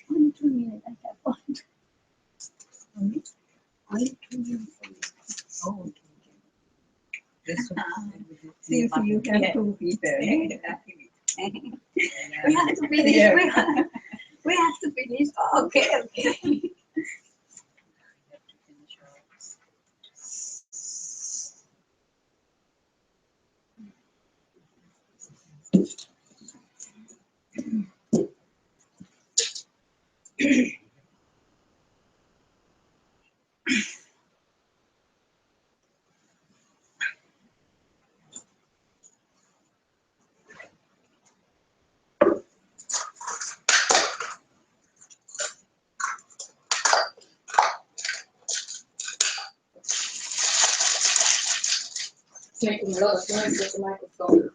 Only 2 minutes I have one. Only 2 minutes. Oh, okay. Since you have 2 people. Yeah. We have to finish. Yeah. We have to finish. Oh, okay, okay. It's making a lot of noise with the microphone.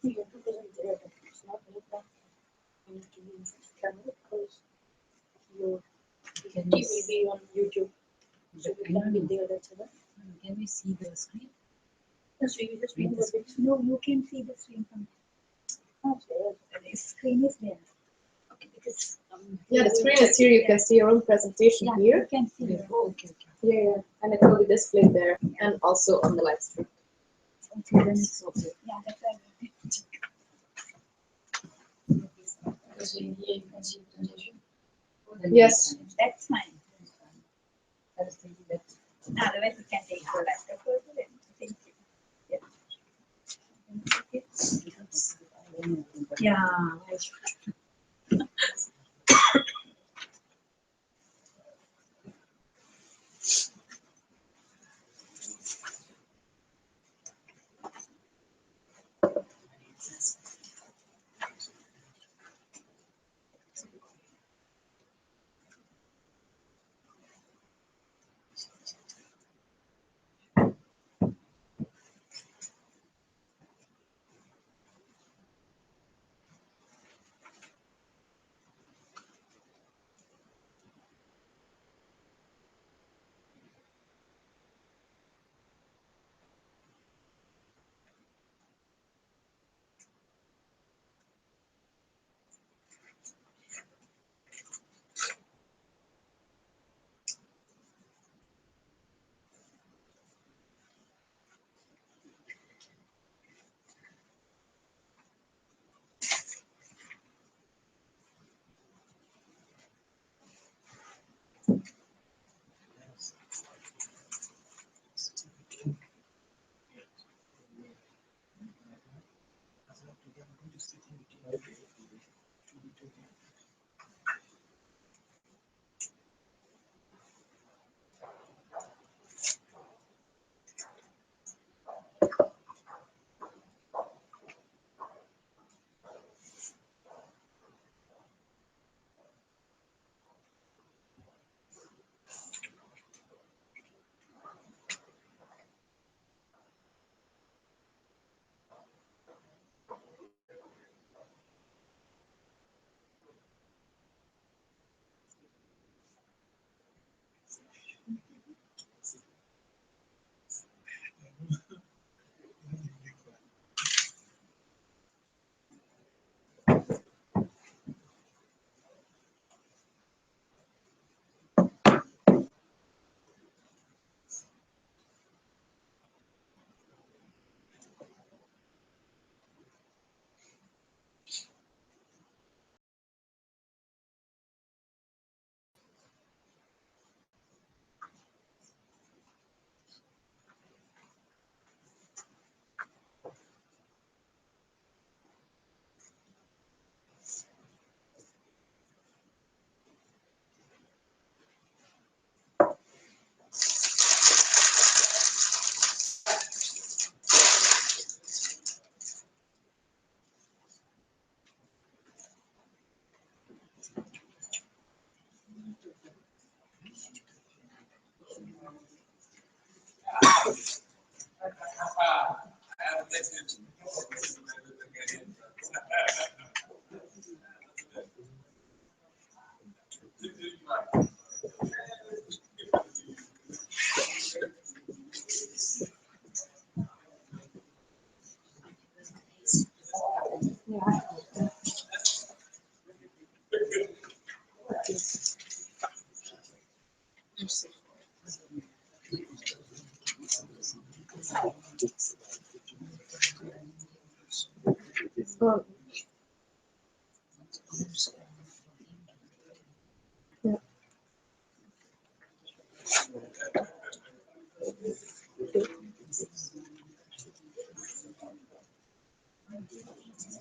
You can put it in there, but it's not like that. You need to use the camera because your TV will be on YouTube. So you can be there, that's enough. Can we see the screen? So you just move a bit. No, you can see the screen from Okay. the screen is there. Okay, because Yeah, the screen is here. You can see your own presentation Yeah, here. you can see Yeah. it. Oh, okay, okay. Yeah, and it will be displayed there and also on the live stream. Okay, then it's okay. Yeah, that's right. because in here you can see the presentation. Yes. That's fine. I was thinking that. Otherwise, you can take the laptop also. Thank you. Yeah.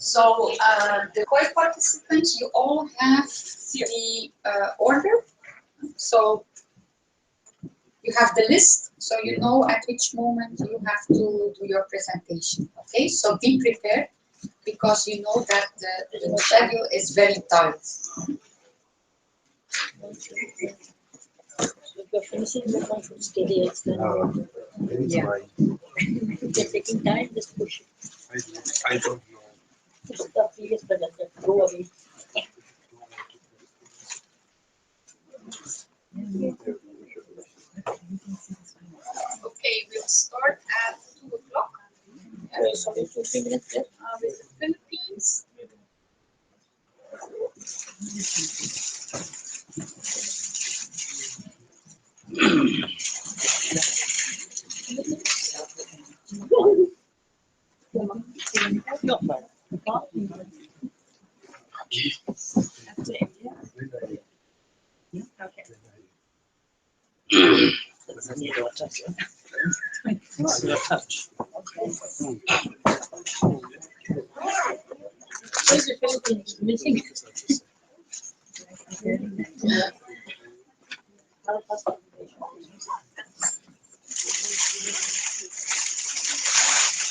So the core participants, you all have the order. So you have the list, so you know at which moment you have to do your presentation. Okay, so be prepared because you know that the schedule is very tight. If you're finishing the one should stay there. It's then Yeah. if you're taking time, just push it. I don't know. Push the previous button, then go away. Okay, we'll start at 2 o'clock So 2-3 minutes left. with the Philippines. Not bad. That's it, yeah? Okay. Tanzania don't touch it. Where's the Philippines missing?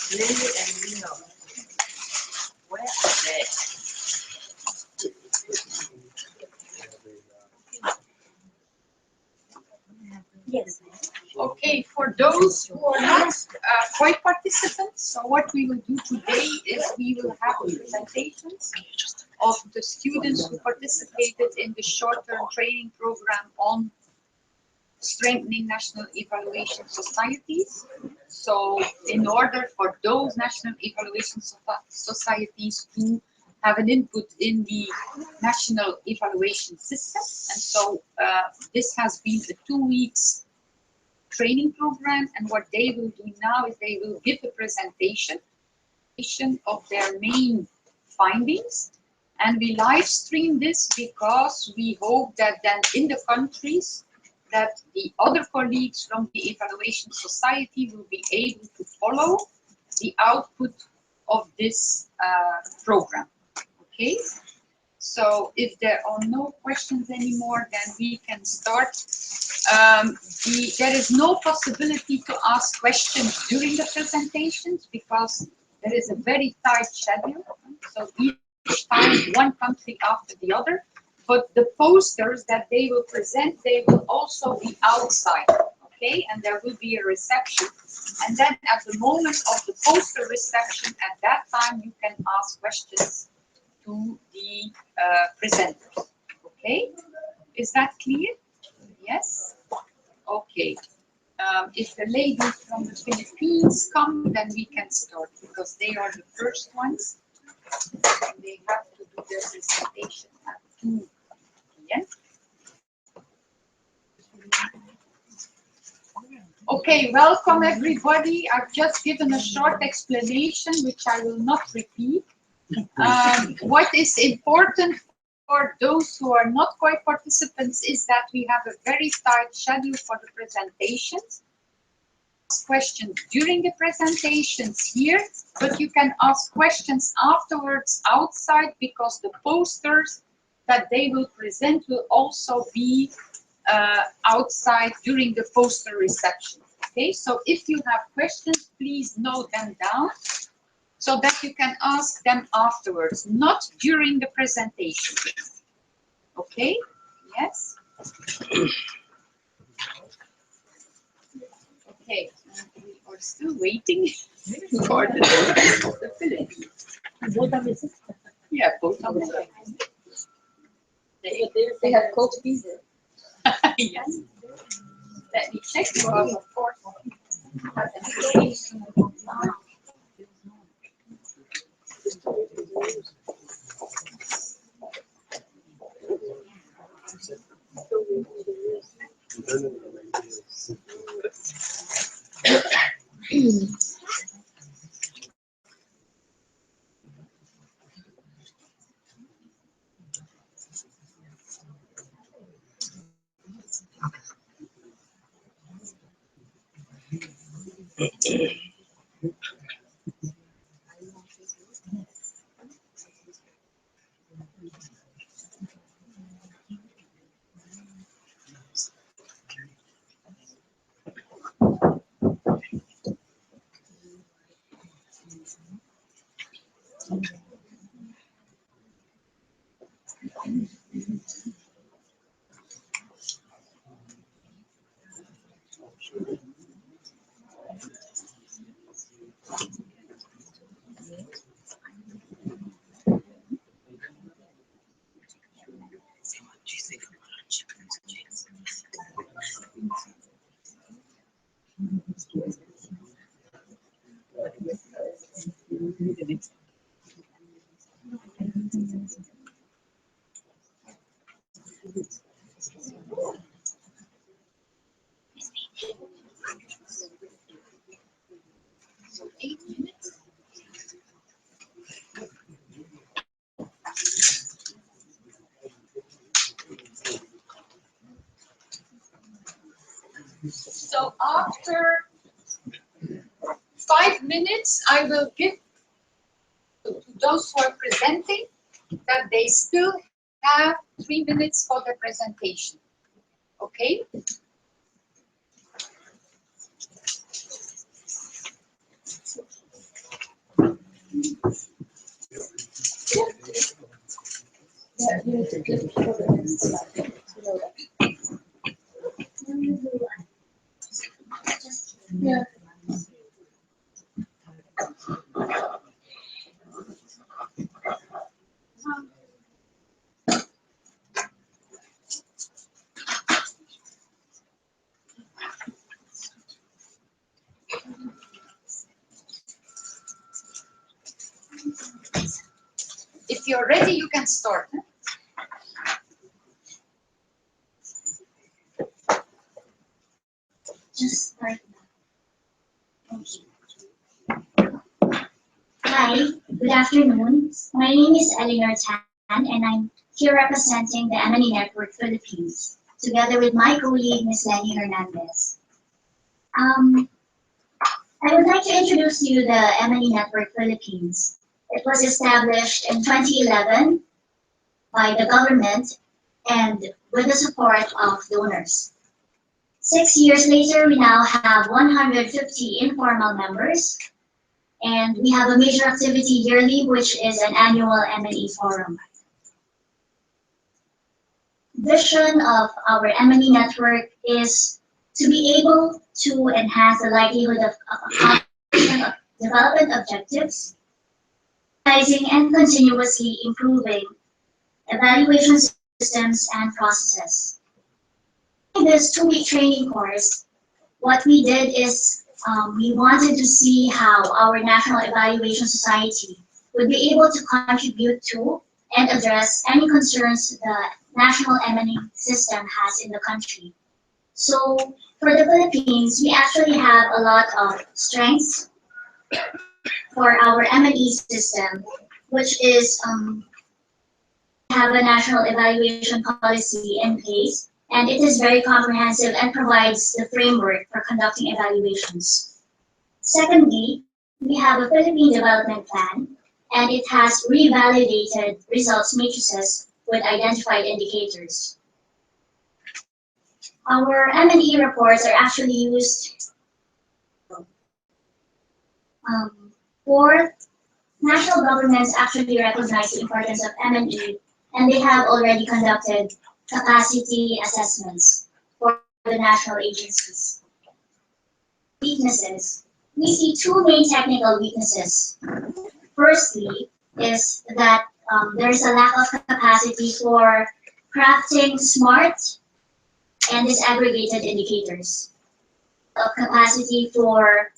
Lily and Lino. Where are they? Yes. Okay, for those who are not COI participants, so what we will do today is we will have presentations of the students who participated in the short-term training program on strengthening national evaluation societies. So in order for those national evaluation societies to have an input in the national evaluation system. And so this has been a 2 weeks training program, and what they will do now is they will give a presentation of their main findings, and we live stream this because we hope that then in the countries that the other colleagues from the evaluation society will be able to follow the output of this program. Okay, so if there are no questions anymore, then we can start. There is no possibility to ask questions during the presentations because there is a very tight schedule. So each time one country after the other. But the posters that they will present, they will also be outside, okay? And there will be a reception. And then at the moment of the poster reception, at that time, you can ask questions to the presenters, okay? Is that clear? Yes? Okay. If the ladies from the Philippines come, then we can start because they are the first ones. They have to do their presentation at 2 p.m. Okay, welcome everybody. I've just given a short explanation, which I will not repeat. What is important for those who are not COI participants is that we have a very tight schedule for the presentations. Ask questions during the presentations here, but you can ask questions afterwards outside because the posters that they will present will also be outside during the poster reception. Okay, so if you have questions, please note them down so that you can ask them afterwards, not during the presentation. Okay, yes? Okay, we we're still waiting for the Philippines. Yeah, both of them. They have cold pizza. Yes. Let me check. Of course. So 8 minutes. So after 5 minutes, I will give to those who are presenting that they still have 3 minutes for the presentation. Okay? Yeah. If you're ready, you can start. Just start. Hi, good afternoon. My name is Eleanor Tan, and I'm here representing the M&E Network Philippines, together with my colleague, Ms. Lenny Hernandez. I would like to introduce to you the M&E Network Philippines. It was established in 2011 by the government and with the support of donors. 6 years later, we now have 150 informal members, and we have a major activity yearly, which is an annual M&E forum. Vision of our M&E network is to be able to enhance the likelihood of accomplishment of development objectives, analyzing and continuously improving evaluation systems and processes. In this 2-week training course, what we did is we wanted to see how our National Evaluation Society would be able to contribute to and address any concerns the national M&E system has in the country. So for the Philippines, we actually have a lot of strengths for our M&E system, which is have a national evaluation policy in place, and it is very comprehensive and provides the framework for conducting evaluations. Secondly, we have a Philippine Development Plan, and it has revalidated results matrices with identified indicators. Our M&E reports are actually used for national governments actually recognize the importance of M&E, and they have already conducted capacity assessments for the national agencies. Weaknesses. we see two main technical weaknesses. Firstly, is that there's a lack of capacity for crafting smart and disaggregated indicators, of capacity for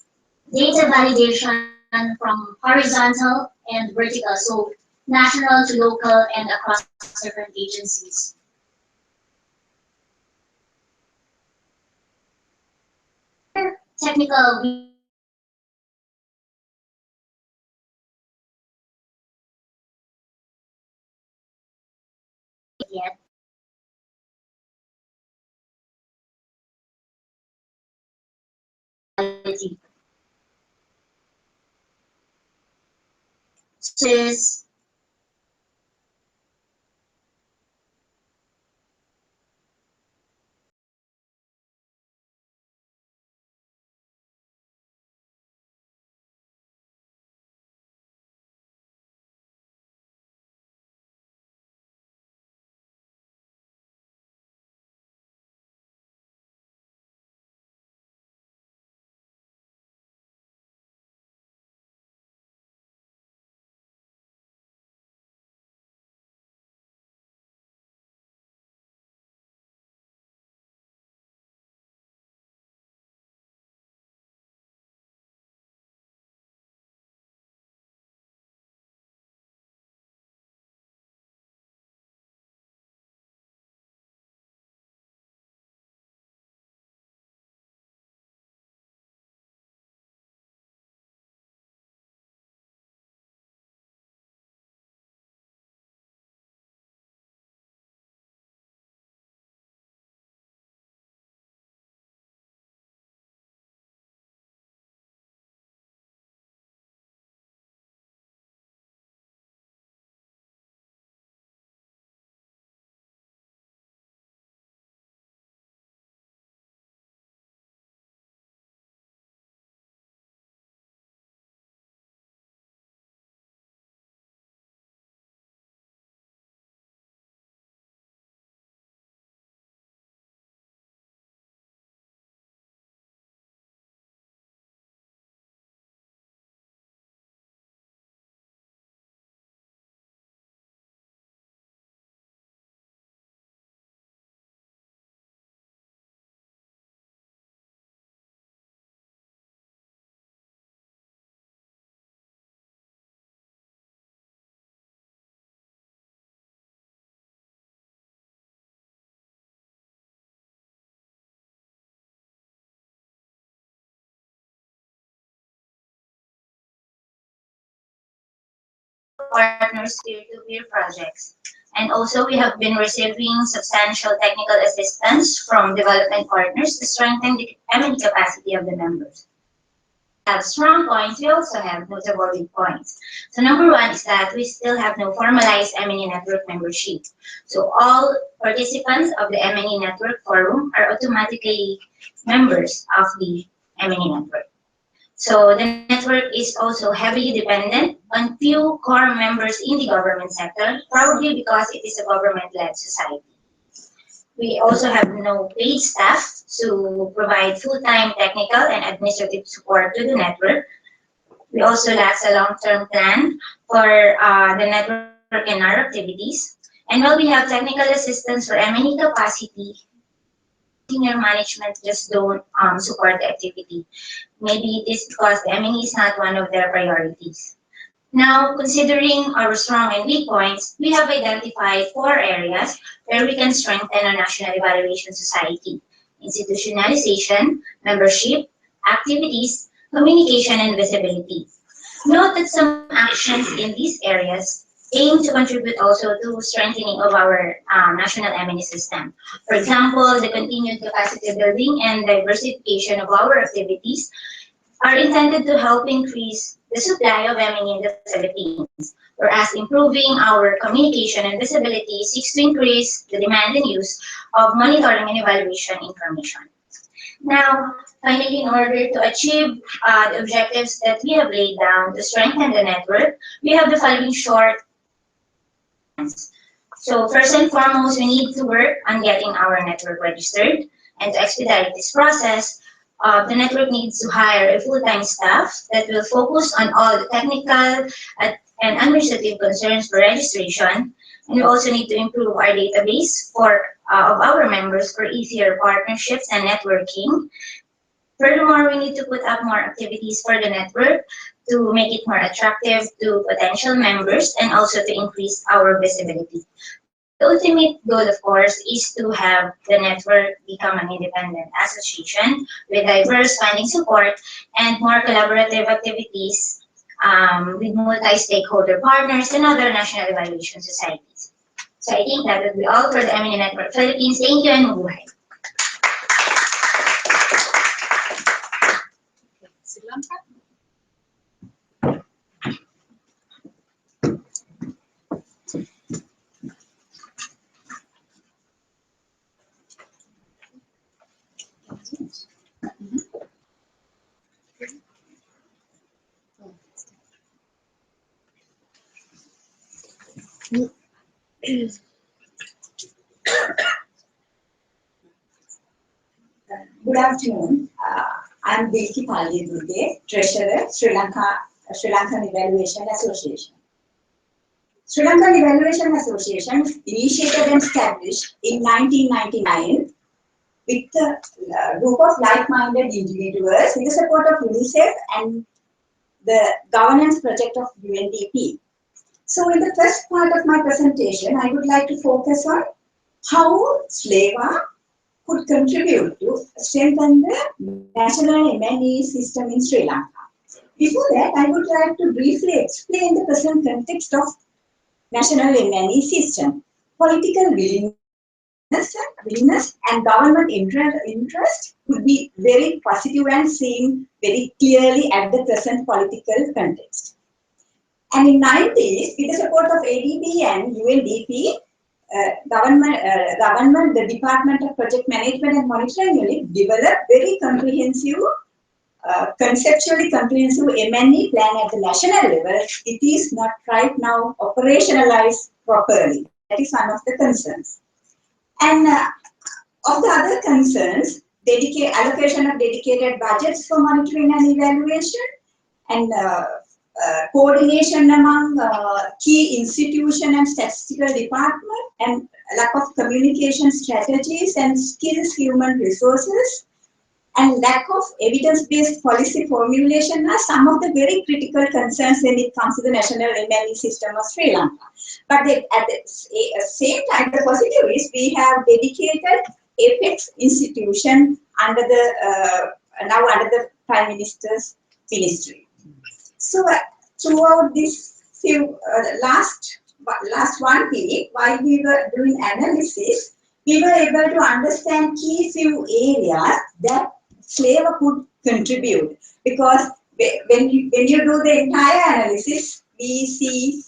data validation from horizontal and vertical, so national to local and across different agencies. Technical yet is partners peer-to-peer projects. And also, we have been receiving substantial technical assistance from development partners to strengthen the M&E capacity of the members. We have strong points, we also have notable weak points. So number one is that we still have no formalized M&E network membership. So all participants of the M&E network forum are automatically members of the M&E network. So the network is also heavily dependent on few core members in the government sector, probably because it is a government-led society. We also have no paid staff to provide full-time technical and administrative support to the network. We also lack a long-term plan for the network and our activities. And while we have technical assistance for M&E capacity, senior management just don't support the activity. Maybe it is because the M&E is not one of their priorities. Now, considering our strong and weak points, we have identified 4 areas where we can strengthen our national evaluation society: institutionalization, membership, activities, communication, and visibility. Note that some actions in these areas aim to contribute also to strengthening of our national M&E system. For example, the continued capacity building and diversification of our activities are intended to help increase the supply of M&E in the Philippines, whereas improving our communication and visibility seeks to increase the demand and use of monitoring and evaluation information. Now, finally, in order to achieve the objectives that we have laid down to strengthen the network, we have the following short. So first and foremost, we need to work on getting our network registered, and to expedite this process, the network needs to hire a full-time staff that will focus on all the technical and administrative concerns for registration. And we also need to improve our database of our members for easier partnerships and networking. Furthermore, we need to put up more activities for the network to make it more attractive to potential members and also to increase our visibility. The ultimate goal, of course, is to have the network become an independent association with diverse funding support and more collaborative activities with multi-stakeholder partners and other national evaluation societies. So I think that would be all for the M&E Network Philippines. Thank you and mabuhay. Sri Lanka. Good afternoon. I'm Dilki Palli, Treasurer, Sri Lankan Evaluation Association. Sri Lankan Evaluation Association initiated and established in 1999 with a group of like-minded individuals with the support of UNICEF and the governance project of UNDP. So in the first part of my presentation, I would like to focus on how SLAVA could contribute to strengthen the national M&E system in Sri Lanka. Before that, I would like to briefly explain the present context of national M&E system. Political willingness and government interest could be very positive and seen very clearly at the present political context. And in 90s, with the support of ADB and UNDP, the Department of Project Management and Monitoring Unit developed very comprehensive, conceptually comprehensive M&E plan at the national level. It is not right now operationalized properly. That is one of the concerns. And of the other concerns, allocation of dedicated budgets for monitoring and evaluation, and coordination among key institution and statistical department, and lack of communication strategies and skills human resources, and lack of evidence-based policy formulation are some of the very critical concerns when it comes to the national M&E system of Sri Lanka. But at the same time, the positive is we have dedicated apex institution under the now under the Prime Minister's ministry. So throughout this last 1 week, while we were doing analysis, we were able to understand key few areas that SLAVA could contribute. Because when you do the entire analysis, we see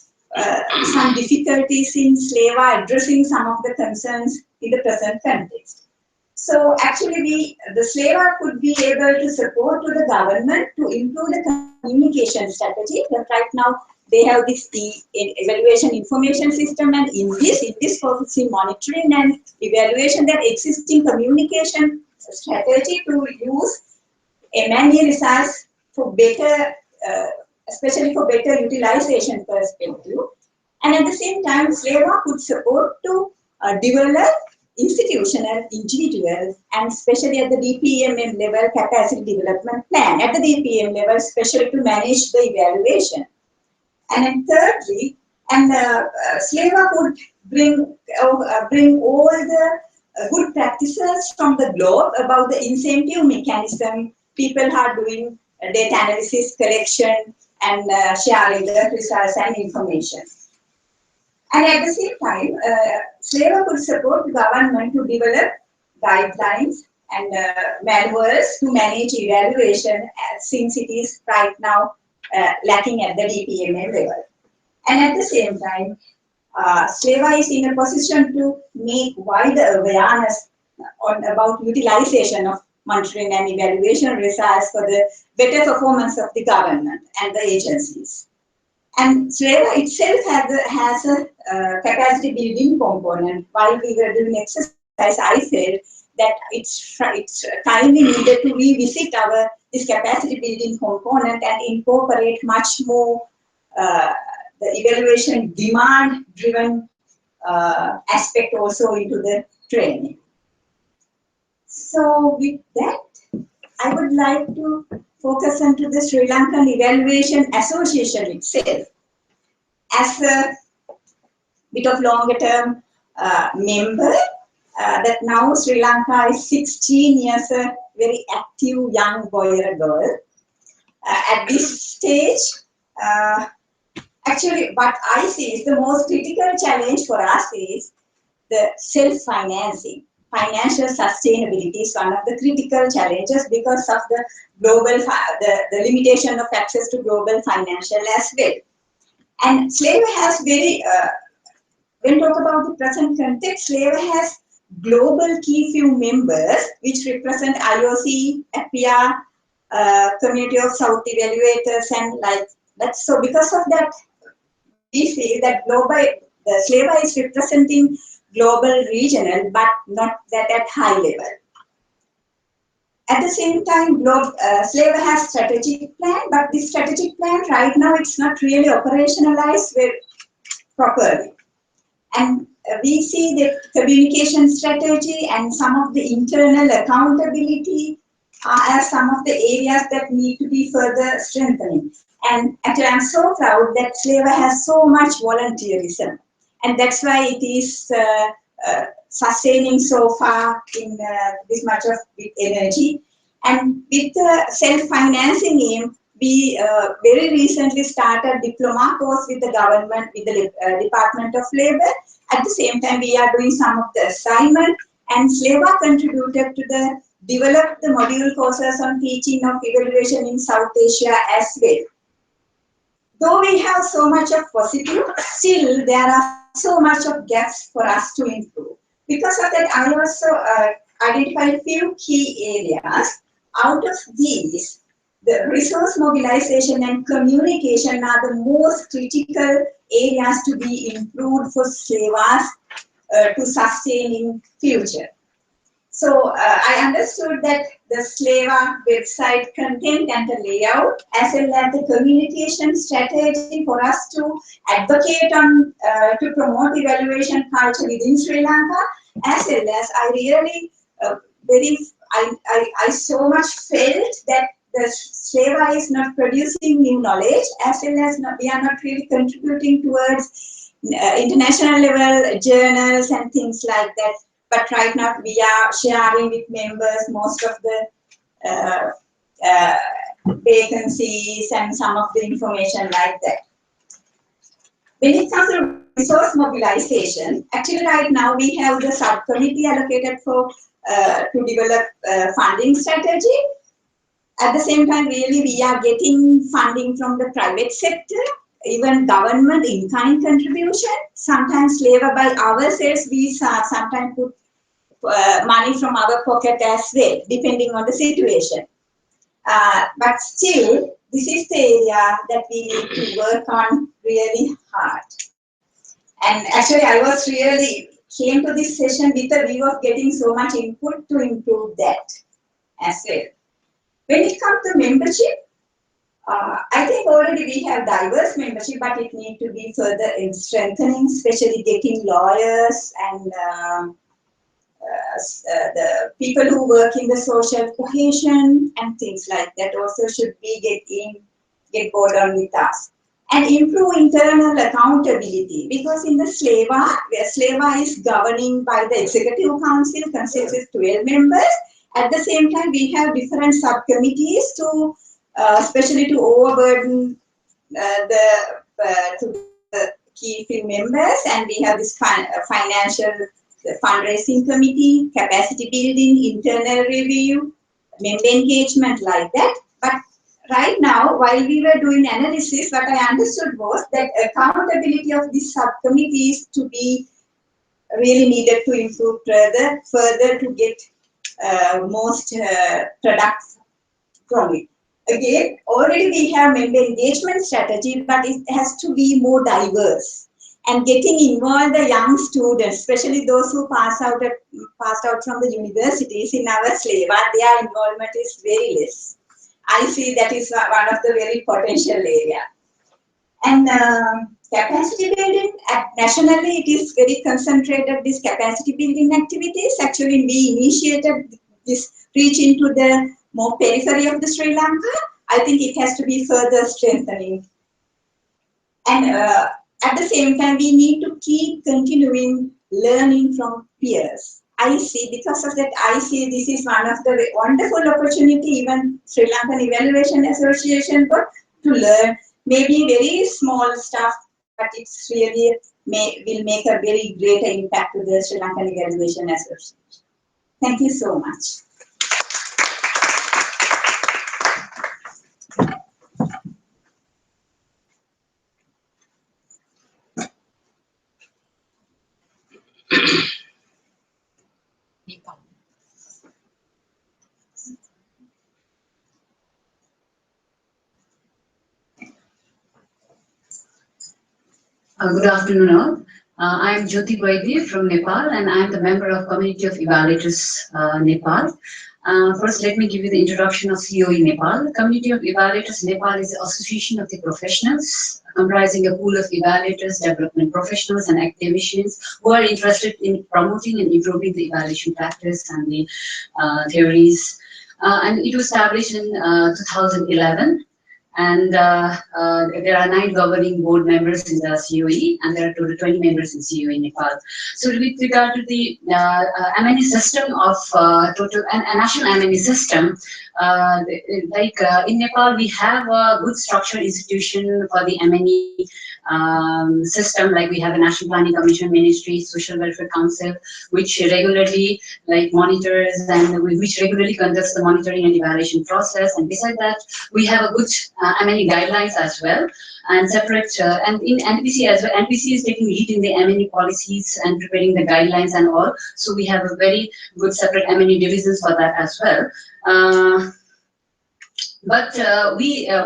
some difficulties in SLAVA addressing some of the concerns in the present context. So actually, the SLAVA could be able to support to the government to improve the communication strategy. But right now, they have this evaluation information system, and in this focusing monitoring and evaluation, that existing communication strategy to use M&E results for better, especially for better utilization perspective. And at the same time, SLAVA could support to develop institutional, individual, and especially at the DPMM level capacity development plan, at the DPM level, especially to manage the evaluation. And then thirdly, SLAVA could bring all the good practices from the globe about the incentive mechanism. People are doing data analysis, collection, and sharing the results and information. And at the same time, SLAVA could support the government to develop guidelines and manuals to manage evaluation, since it is right now lacking at the DPMA level. And at the same time, SLAVA is in a position to make wider awareness about utilization of monitoring and evaluation results for the better performance of the government and the agencies. And SLAVA itself has a capacity building component. While we were doing exercise, I said that it's timely needed to revisit this capacity building component and incorporate much more the evaluation demand driven aspect also into the training. So with that, I would like to focus on to the Sri Lankan Evaluation Association itself as a bit of longer term member. That now Sri Lanka is 16 years a very active young boy or a girl. At this stage, actually what I see is the most critical challenge for us is the self-financing. Financial sustainability is one of the critical challenges because of the global, the limitation of access to global financial as well. And slavery has very, when talk about the present context, slavery has global key few members which represent IOC, APIA, community of South evaluators and like that. So because of that, we feel that the slavery is representing global regional, but not that at high level. At the same time, slavery has strategic plan, but this strategic plan right now it's not really operationalized properly. And we see that communication strategy and some of the internal accountability are some of the areas that need to be further strengthening. And actually, I'm so proud that slavery has so much volunteerism. And that's why it is sustaining so far in this much of energy. And with the self-financing aim, we very recently started diploma course with the government, with the Department of Labor. At the same time, we are doing some of the assignment, and SLAVA contributed to develop the module courses on teaching of evaluation in South Asia as well. Though we have so much of positive, still there are so much of gaps for us to improve. Because of that, I also identified a few key areas. Out of these, the resource mobilization and communication are the most critical areas to be improved for SLAVAs to sustain in future. So I understood that the SLAVA website content and the layout, as well as the communication strategy for us to advocate on to promote evaluation culture within Sri Lanka, as well as I really I so much felt that the SLAVA is not producing new knowledge, as well as we are not really contributing towards international level journals and things like that. But right now we are sharing with members most of the vacancies and some of the information like that. When it comes to resource mobilization, actually right now we have the subcommittee allocated for to develop funding strategy. At the same time, really we are getting funding from the private sector, even government in-kind contribution. Sometimes SLAVA by ourselves, we sometimes put money from our pocket as well, depending on the situation. But still, this is the area that we need to work on really hard. And actually, I was really came to this session with a view of getting so much input to improve that as well. When it comes to membership, I think already we have diverse membership, but it needs to be further in strengthening, especially getting lawyers and the people who work in the social cohesion and things like that also should be get board on with us. And improve internal accountability, because in the SLAVA is governing by the Executive Council, consists of 12 members. At the same time, we have different subcommittees to, especially to overburden the key field members, and we have this financial fundraising committee, capacity building, internal review, member engagement like that. But right now, while we were doing analysis, what I understood was that accountability of this subcommittee is to be really needed to improve further to get most products from it. Again, already we have member engagement strategy, but it has to be more diverse. and getting involved the young students, especially those who passed out from the universities in our Slava, their involvement is very less. I see that is one of the very potential area. And capacity building, nationally it is very concentrated, this capacity building activities. Actually, we initiated this reach into the more periphery of the Sri Lanka. I think it has to be further strengthening. And at the same time, we need to keep continuing learning from peers. I see, because of that, I see this is one of the wonderful opportunity, even Sri Lankan Evaluation Association, but to learn maybe very small stuff, but it's really will make a very greater impact to the Sri Lankan Evaluation Association. Thank you so much. Nepal. Good afternoon all. I am Jyoti Vaidya from Nepal, and I am the member of Community of Evaluators Nepal. First, let me give you the introduction of COE Nepal. Community of Evaluators Nepal is the association of the professionals, comprising a pool of evaluators, development professionals, and academicians who are interested in promoting and improving the evaluation practice and the theories. And it was established in 2011. And there are 9 governing board members in the COE, and there are total 20 members in COE Nepal. So with regard to the M&E system of total and national M&E system, in Nepal we have a good structured institution for the M&E system. Like we have a National Planning Commission, Ministry, Social Welfare Council, which regularly monitors and which regularly conducts the monitoring and evaluation process. And besides that, we have a good M&E guidelines as well, and separate and in NPC as well. NPC is taking lead in the M&E policies and preparing the guidelines and all. So we have a very good separate M&E divisions for that as well. But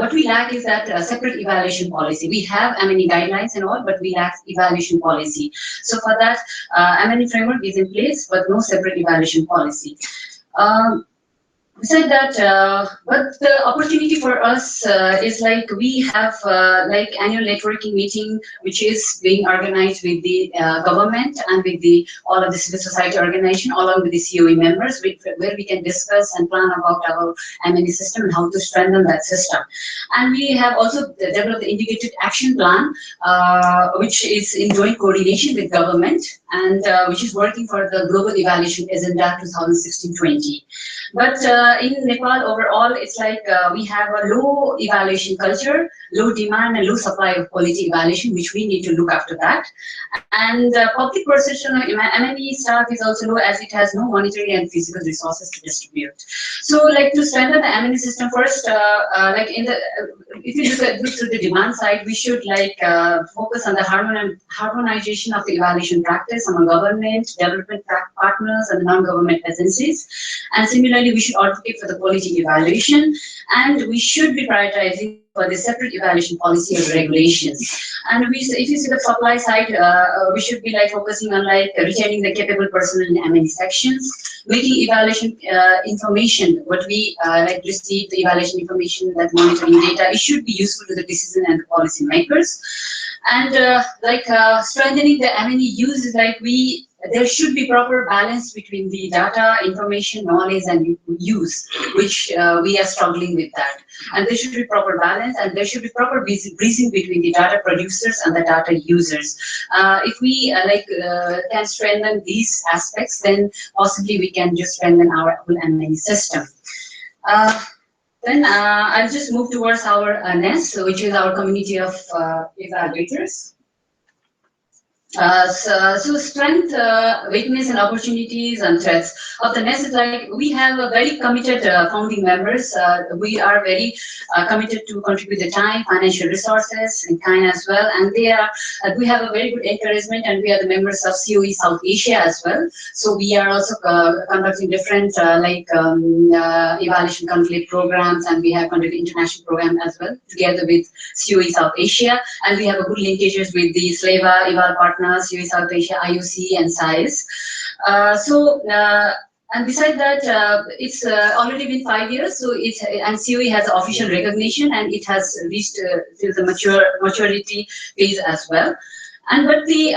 what we lack is that separate evaluation policy. We have M&E guidelines and all, but we lack evaluation policy. So for that, M&E framework is in place, but no separate evaluation policy. Besides that, but the opportunity for us is like we have like annual networking meeting, which is being organized with the government and with the all of the civil society organization, along with the COE members, where we can discuss and plan about our M&E system and how to strengthen that system. And we have also developed the integrated action plan, which is in joint coordination with government, and which is working for the global evaluation agenda 2016-20. But in Nepal overall, it's like we have a low evaluation culture, low demand and low supply of quality evaluation, which we need to look after that. And public perception of M&E staff is also low, as it has no monetary and physical resources to distribute. So like to strengthen the M&E system first, like in the, if you look through the demand side, we should like focus on the harmonization of the evaluation practice among government, development partners and non-government agencies. And similarly, we should advocate for the quality evaluation, and we should be prioritizing for the separate evaluation policy and regulations. And if you see the supply side, we should be like focusing on like retaining the capable personnel in M&E sections, making evaluation information, what we like receive the evaluation information, that monitoring data, it should be useful to the decision and policy makers. And strengthening the M&E use is like there should be proper balance between the data, information, knowledge, and use, which we are struggling with that. And there should be proper balance, and there should be proper breathing between the data producers and the data users. If we can strengthen these aspects, then possibly we can just strengthen our whole M&E system. Then I'll just move towards our NES, which is our community of evaluators. So strength, weakness, and opportunities and threats of the nest is like we have a very committed founding members. We are very committed to contribute the time, financial resources, and kind as well. And they are. We have a very good encouragement, and we are the members of COE South Asia as well. So we are also conducting different evaluation conflict programs, and we have conducted international program as well together with COE South Asia, and we have a good linkages with the SLEVA eval partners, COE South Asia, IOC, and SAIS. And besides that, it's already been 5 years, so and COE has official recognition, and it has reached till the maturity phase as well. And but the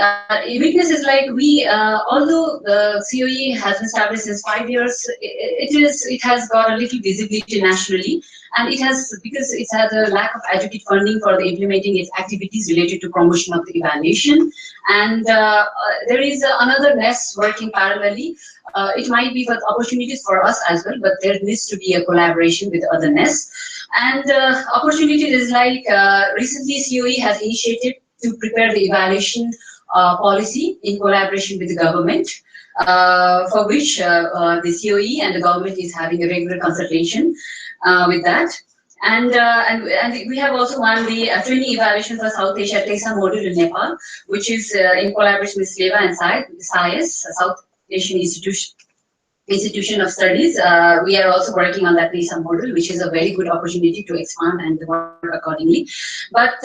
weakness is like we, although the COE has been established since 5 years, it has got a little visibility nationally, and it has because it has a lack of adequate funding for the implementing its activities related to promotion of the evaluation, and there is another nest working parallelly. It might be for opportunities for us as well, but there needs to be a collaboration with other nests. And opportunities is like recently COE has initiated to prepare the evaluation policy in collaboration with the government, for which the COE and the government is having a regular consultation with that. And we have also won the training evaluation for South Asia TESA module in Nepal, which is in collaboration with SLEVA and SAIS, South Asian Institution of Studies. We are also working on that TESA model, which is a very good opportunity to expand and work accordingly. But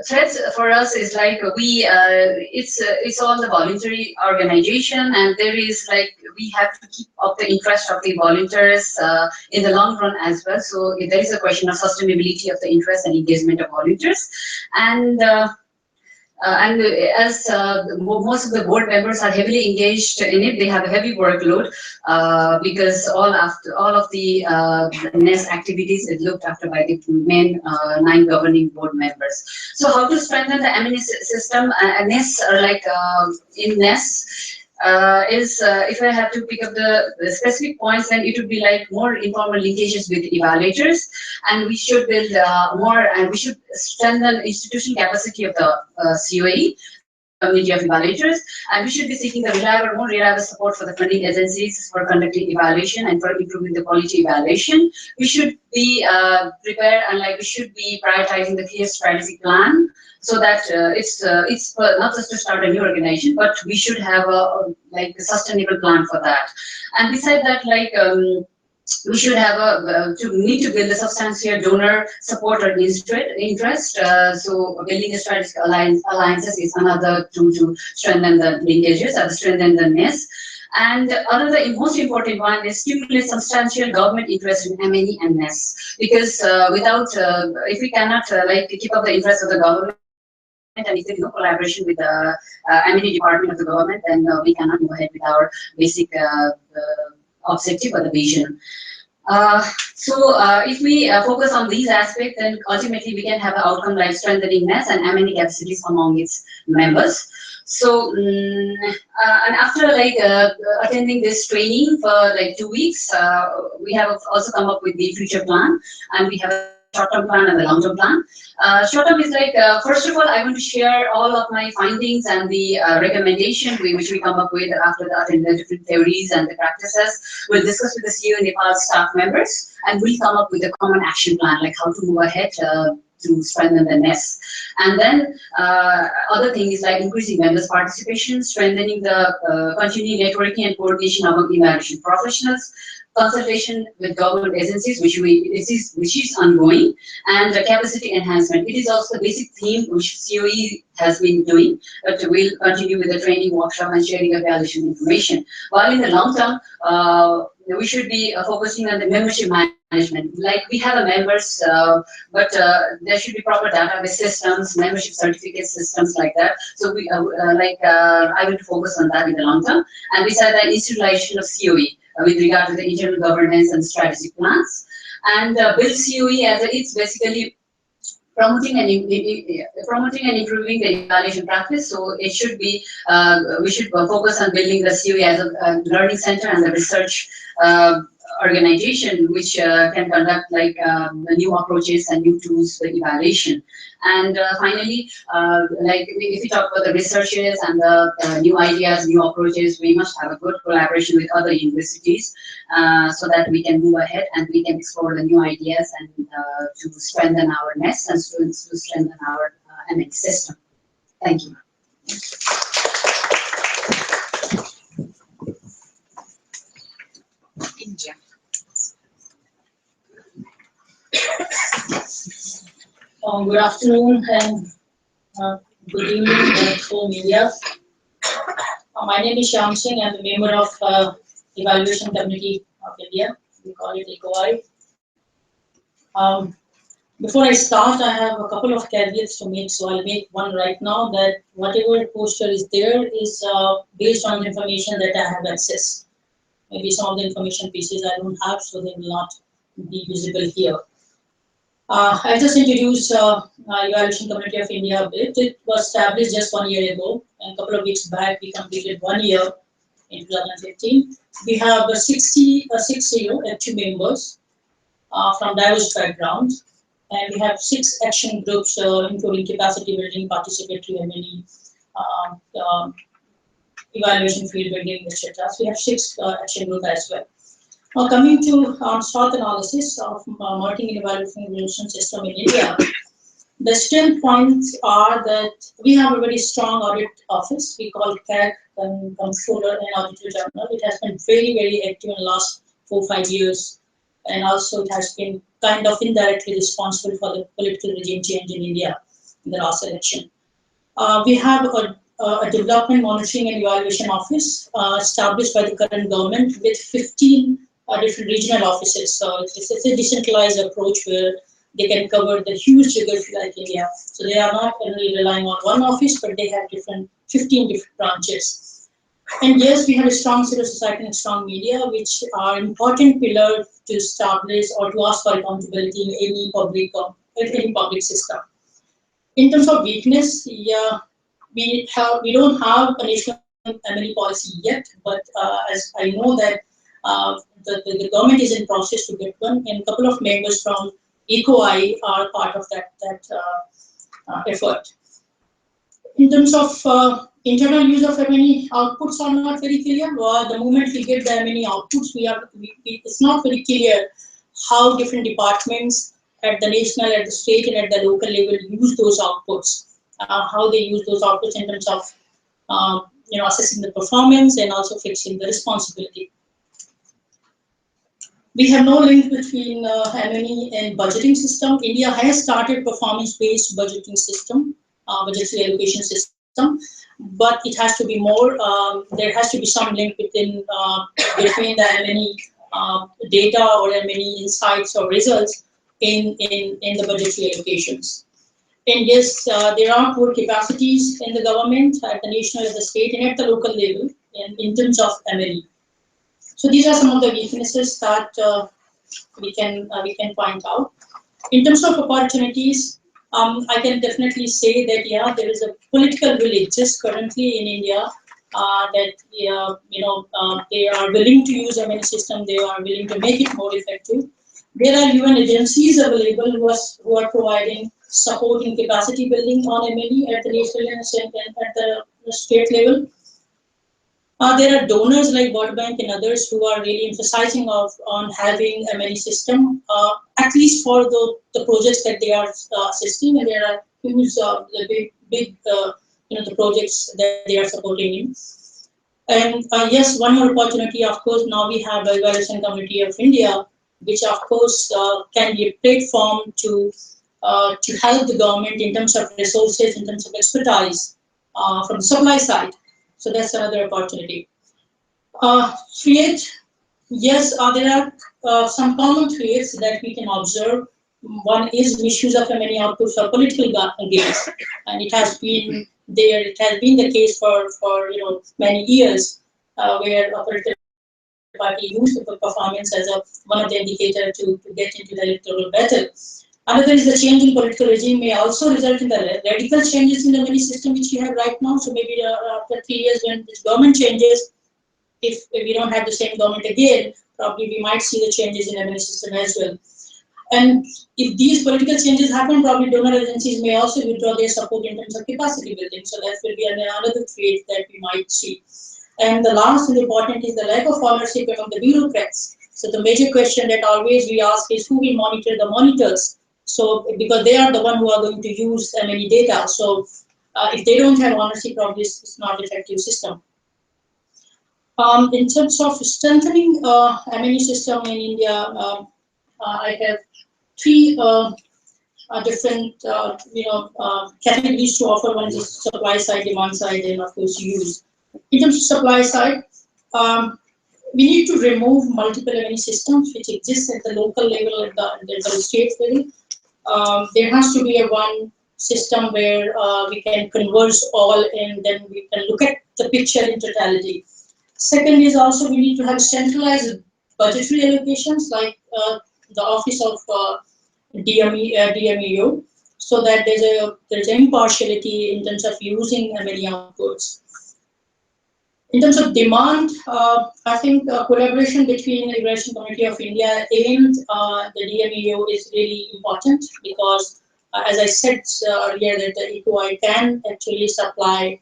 threats for us is like it's all the voluntary organization, and there is like we have to keep up the interest of the volunteers in the long run as well. So there is a question of sustainability of the interest and engagement of volunteers, and as most of the board members are heavily engaged in it, they have a heavy workload because all of the NEST activities is looked after by the main 9 governing board members. So how to strengthen the M&E system? NEST are like in NEST. If I have to pick up the specific points, then it would be like more informal linkages with evaluators, and we should build more, and we should strengthen institutional capacity of the COE, community of evaluators, and we should be seeking the more reliable support for the funding agencies for conducting evaluation and for improving the quality evaluation. We should be prepared, and like we should be prioritizing the clear strategic plan, so that it's not just to start a new organization, but we should have a sustainable plan for that. And beside that, we should have need to build a substantial donor support or interest. So building a strategic alliances is another tool to strengthen the linkages or strengthen the nest. And another most important one is stimulate substantial government interest in M&E and NES, because without if we cannot keep up the interest of the government, and if there is no collaboration with the M&E department of the government, then we cannot move ahead with our basic objective or the vision. If we focus on these aspects, then ultimately we can have an outcome like strengthening NES and M&E capacities among its members. So, and after attending this training for 2 weeks, we have also come up with the future plan, and we have a short-term plan and the long-term plan. Short-term is first of all, I want to share all of my findings and the recommendation which we come up with after that, in the different theories and the practices. We'll discuss with the COE Nepal staff members, and we'll come up with a common action plan, like how to move ahead to strengthen the nest. And then other thing is like increasing members' participation, strengthening the continuing networking and coordination among evaluation professionals, consultation with government agencies, which is ongoing, and capacity enhancement. It is also the basic theme which COE has been doing, but we'll continue with the training, workshop, and sharing of evaluation information. While in the long term, we should be focusing on the membership management. Like we have a members, but there should be proper database systems, membership certificate systems like that. So we I will focus on that in the long term. And besides that, institutionalization of COE with regard to the internal governance and strategic plans, and build COE as it's basically promoting and improving the evaluation practice. So it should be we should focus on building the COE as a learning center and the research organization which can conduct like new approaches and new tools for evaluation. And finally, like if we talk about the researches and the new ideas, new approaches, we must have a good collaboration with other universities so that we can move ahead and we can explore the new ideas and to strengthen our nest and students to strengthen our M&E system. Thank you. India. Good afternoon and good evening to media. My name is Shyam Singh. I'm a member of Evaluation Committee of India. We call it ECOI. Before I start, I have a couple of caveats to make, so I'll make one right now, that whatever poster is there is based on the information that I have access. Maybe some of the information pieces I don't have, so they will not be visible here. I just introduced Evaluation Committee of India a bit. It was established just 1 year ago, and a couple of weeks back we completed 1 year in 2015. We have 60 active members from diverse backgrounds, and we have 6 action groups, including capacity building, participatory M&E, evaluation, field building, etc. So we have 6 action groups as well. Now coming to SWOT analysis of monitoring and evaluation system in India, the strength points are that we have a very strong audit office. We call it CAG, Controller and Auditor General. It has been very, very active in the last 4 or 5 years, and also it has been kind of indirectly responsible for the political regime change in India in the last election. We have a development monitoring and evaluation office established by the current government with 15 different regional offices. So it's a decentralized approach where they can cover the huge geography like India. So they are not only relying on one office, but they have 15 different branches. And yes, we have a strong civil society and strong media, which are important pillars to establish or to ask for accountability in any public system. In terms of weakness, yeah, we don't have a national M&E policy yet, but as I know that the government is in process to get one, and a couple of members from ECOI are part of that effort. In terms of internal use of M&E, outputs are not very clear. The moment we get the M&E outputs, it's not very clear how different departments at the national, at the state, and at the local level use those outputs. How they use those outputs in terms of assessing the performance and also fixing the responsibility. We have no link between M&E and budgeting system. India has started performance-based budgeting system, budgetary allocation system, but it has to be more. There has to be some link between the M&E data or M&E insights or results in the budgetary allocations. And yes, there are poor capacities in the government at the national, at the state, and at the local level in terms of M&E. So these are some of the weaknesses that we can point out. In terms of opportunities, I can definitely say that yeah, there is a political will exist currently in India that they are willing to use M&E system. They are willing to make it more effective. There are UN agencies available who are providing support in capacity building on M&E at the national and at the state level. There are donors like World Bank and others who are really emphasizing on having a M&E system, at least for the projects that they are assisting, and there are huge, big the projects that they are supporting in. And yes, one more opportunity, of course, now we have the Evaluation Committee of India, which of course can be a platform to help the government in terms of resources, in terms of expertise from the supply side. So that's another opportunity. Threat, yes, there are some common threats that we can observe. One is misuse of M&E outputs for political gains, and it has been there. It has been the case for many years, where a political party used the performance as one of the indicators to get into the electoral battle. Another is the change in political regime may also result in the radical changes in the M&E system which we have right now. So maybe after 3 years when this government changes, if we don't have the same government again, probably we might see the changes in M&E system as well. And if these political changes happen, probably donor agencies may also withdraw their support in terms of capacity building. So that will be another trait that we might see. And the last and important is the lack of ownership among the bureaucrats. So the major question that always we ask is who will monitor the monitors? So because they are the one who are going to use M&E data. So if they don't have ownership, probably it's not an effective system. In terms of strengthening M&E system in India, I have three different categories to offer. One is supply side, demand side, and of course use. In terms of supply side, we need to remove multiple M&E systems which exist at the local level, at the state level. There has to be a one system where we can converse all, and then we can look at the picture in totality. Second is also we need to have centralized budgetary allocations, like the office of DMEO, so that there's impartiality in terms of using M&E outputs. In terms of demand, I think collaboration between the Regulation Committee of India and the DMEO is really important because, as I said earlier, that the ECOI can actually supply,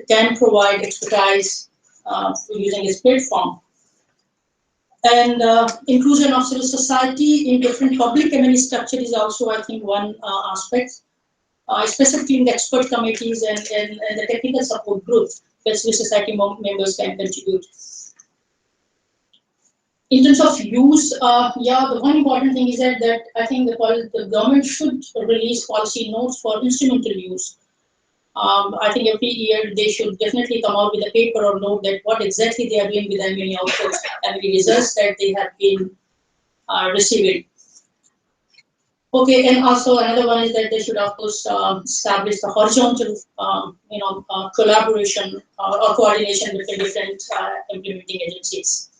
can provide expertise using its platform. And inclusion of civil society in different public M&E structure is also, I think, one aspect. Specifically in the expert committees and the technical support groups where civil society members can contribute. In terms of use, the one important thing is that I think the government should release policy notes for instrumental use. I think every year they should definitely come out with a paper or note that what exactly they are doing with M&E outputs and the results that they have been receiving. Okay, and also another one is that they should, of course, establish the horizontal, collaboration or coordination between different implementing agencies.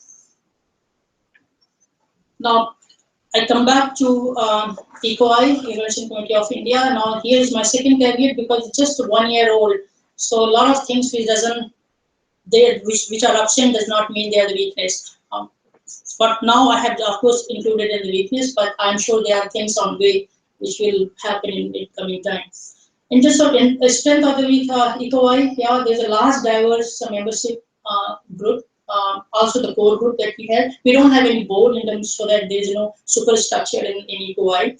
Now, I come back to ECOI, Regulation Committee of India. Now, here is my second caveat because it's just 1 year old. So a lot of things which are absent does not mean they are the weakness. But now I have, of course, included in the weakness, but I'm sure there are things on the way which will happen in the coming time. In terms of strength of the ECOI, there's a large diverse membership group, also the core group that we have. We don't have any board in terms so that there's no superstructure in ECOI.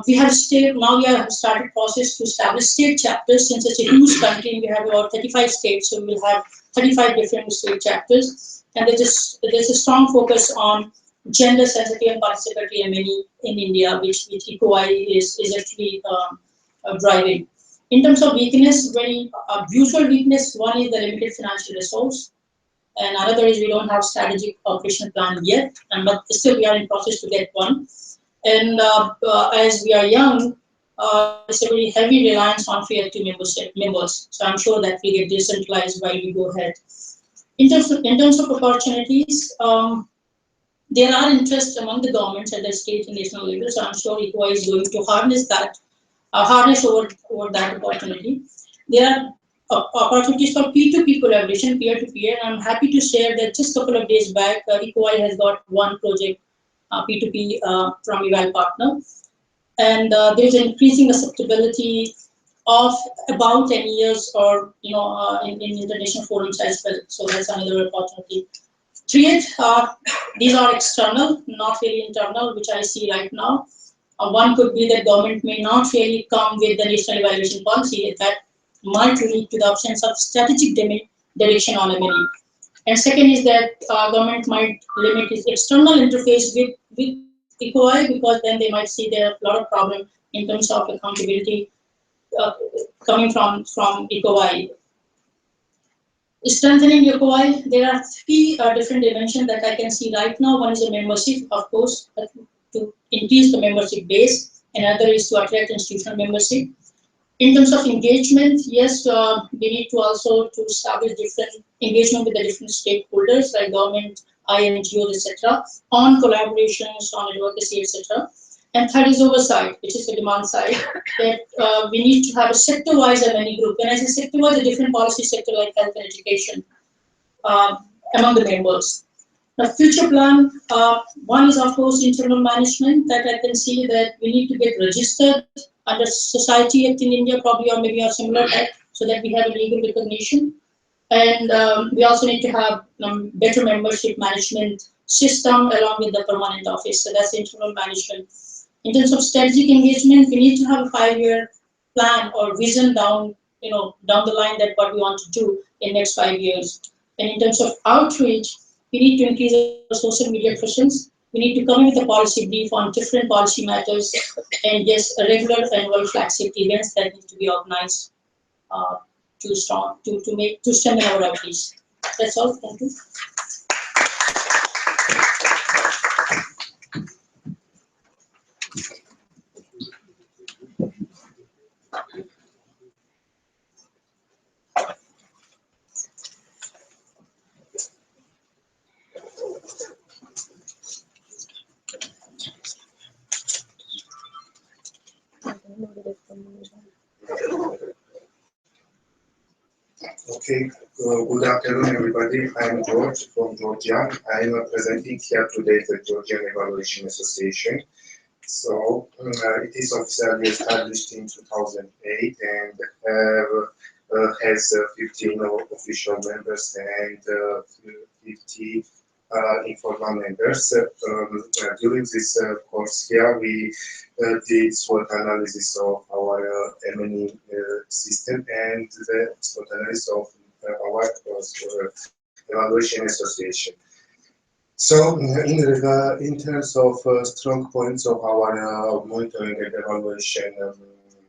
We have started process to establish state chapters. Since it's a huge country, we have about 35 states, so we will have 35 different state chapters. And there's a strong focus on gender sensitive and participatory M&E in India, which ECOI is actually driving. In terms of weakness, very usual weakness, one is the limited financial resource, and another is we don't have strategic operational plan yet, but still we are in process to get one. And as we are young, it's a very heavy reliance on free active members. So I'm sure that we get decentralized while we go ahead. In terms of opportunities, there are interests among the governments at the state and national level. So I'm sure ECOI is going to harness over that opportunity. There are opportunities for P2P collaboration, peer-to-peer. I'm happy to share that just a couple of days back, ECOI has got one project, P2P from Eval partner. And there's an increasing acceptability of about 10 years or in international forums as well. So that's another opportunity. These are external, not really internal, which I see right now. One could be that government may not really come with the national evaluation policy that might lead to the absence of strategic direction on M&E. And second is that government might limit its external interface with ECOI because then they might see there are a lot of problems in terms of accountability coming from ECOI. Strengthening ECOI, there are three different dimensions that I can see right now. One is the membership, of course, to increase the membership base. Another is to attract institutional membership. In terms of engagement, yes, we need to also to establish different engagement with the different stakeholders like government, INGOs, etc., on collaborations, on advocacy, etc. And third is oversight, which is the demand side, that we need to have a sector-wise M&E group. When I say sector-wise, a different policy sector like health and education. among the members. Now, future plan, one is of course internal management, that I can see that we need to get registered under Society Act in India, probably, or maybe a similar act, so that we have a legal recognition. And we also need to have better membership management system along with the permanent office. So that's internal management. In terms of strategic engagement, we need to have a 5-year plan or vision down the line, that what we want to do in next 5 years. And in terms of outreach, we need to increase our social media presence. We need to come in with a policy brief on different policy matters, and yes, a regular annual flagship events that need to be organized to strengthen our outreach. That's all. Thank you. Okay, good afternoon, everybody. I'm George from Georgia. I'm presenting here today the Georgian Evaluation Association. So it is officially established in 2008 and has 15 official members and 50 informal members. During this course here, we did SWOT analysis of our M&E system and the SWOT analysis of our evaluation association. So, in terms of strong points of our monitoring and evaluation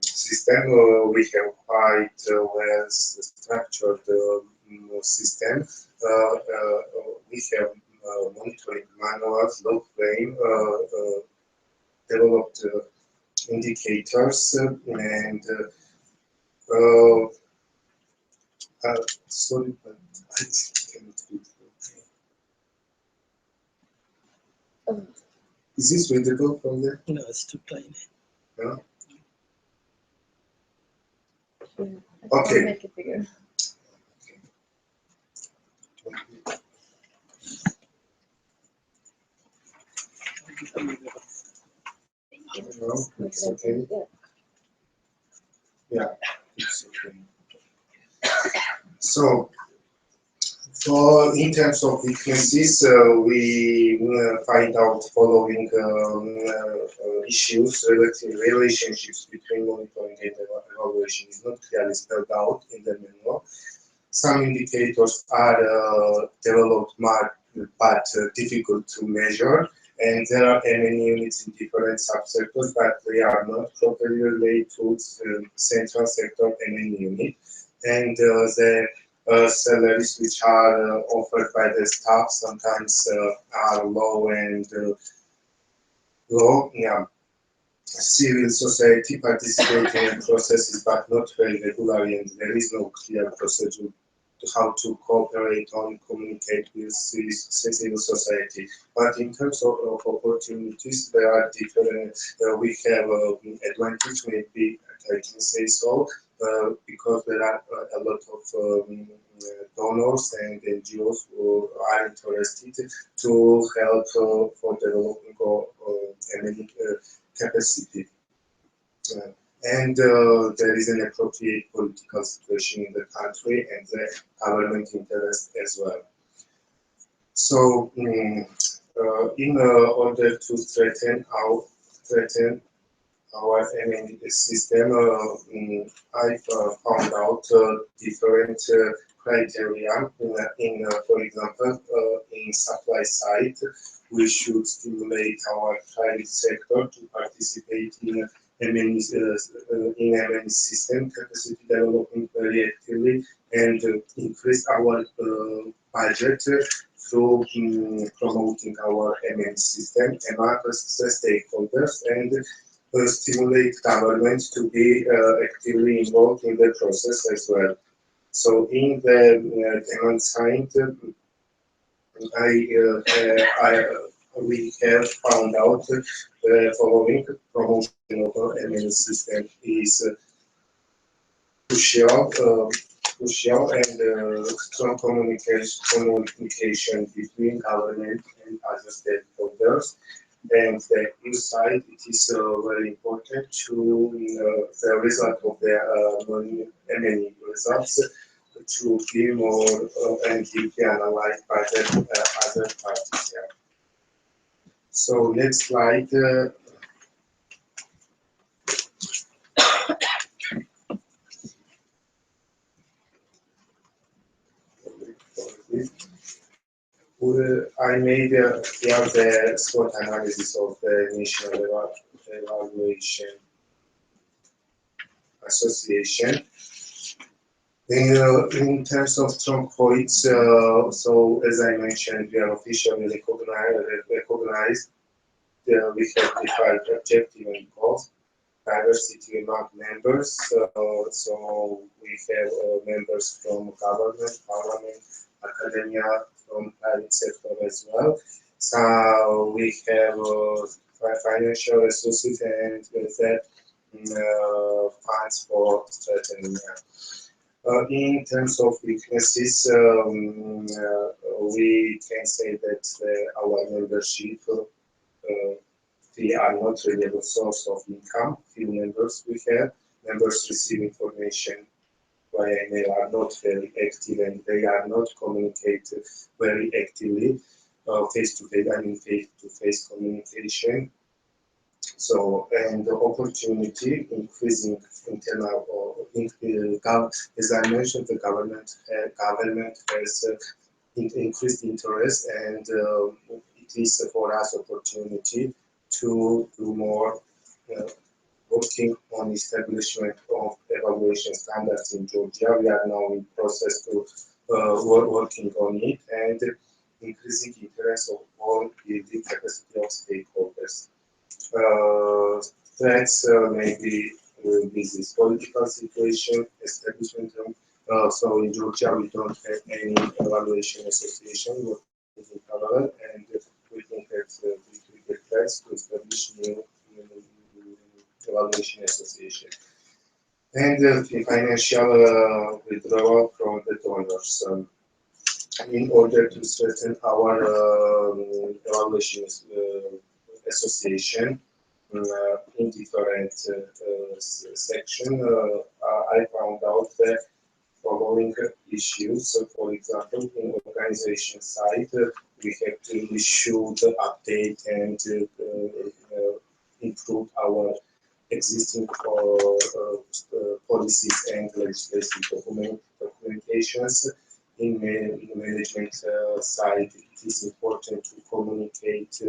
system, we have quite well structured system. We have monitoring manuals, log frame, developed indicators, and sorry, but I can't read. Is this readable from there? No, it's too tiny. No? Yeah, Okay. Make it bigger. No, it's okay. Yeah, it's okay. So, in terms of weaknesses, we find out following issues. Relationships between monitoring and evaluation is not clearly spelled out in the manual. Some indicators are developed but difficult to measure, and there are many units in different subsectors, but they are not properly related to central sector M&E unit. And the salaries which are offered by the staff sometimes are low and low. Yeah. Civil society participating in processes but not very regularly, and there is no clear procedure to how to cooperate or communicate with civil society. But in terms of opportunities, there are different. We have advantage, maybe I can say so, because there are a lot of donors and NGOs who are interested to help for developing M&E capacity. And there is an appropriate political situation in the country and the government interest as well. So, in order to strengthen our M&E system, I found out different criteria. For example, in supply side, we should stimulate our private sector to participate in M&E system capacity development very actively, and increase our budget through promoting our M&E system among the stakeholders, and stimulate government to be actively involved in the process as well. So in the demand side, we have found out the following: promotion of our M&E system is crucial crucial, and strong communication between government and other stakeholders. And the EU side, it is very important to the result of the M&E results to be more and deeply analyzed by the other parties. Yeah. So next slide. I made here the SWOT analysis of the National Evaluation Association. In terms of strong points, so as I mentioned, we are officially recognized. We have defined objective and goals, diversity among members. So we have members from government, parliament, academia, from private sector as well. So we have financial resources and with that funds for strengthening. In terms of weaknesses, we can say that our membership, we are not really a source of income. Few members we have. Members receive information via email are not very active and they are not communicated very actively, face-to-face, I mean face-to-face communication. So, and the opportunity increasing internal, as I mentioned, the government has increased interest, and it is for us opportunity to do more working on establishment of evaluation standards in Georgia. We are now in process to working on it and increasing interest of all the capacity of stakeholders. Threats maybe will be this political situation, establishment. So in Georgia we don't have any evaluation association working in parallel, and we think that it will be threats to establish new evaluation association. And the financial withdrawal from the donors. In order to strengthen our evaluation association in different sections, I found out that following issues. So for example, in organization side, we have to issue the update and improve our existing policies and legislative documentations. In management side, it is important to communicate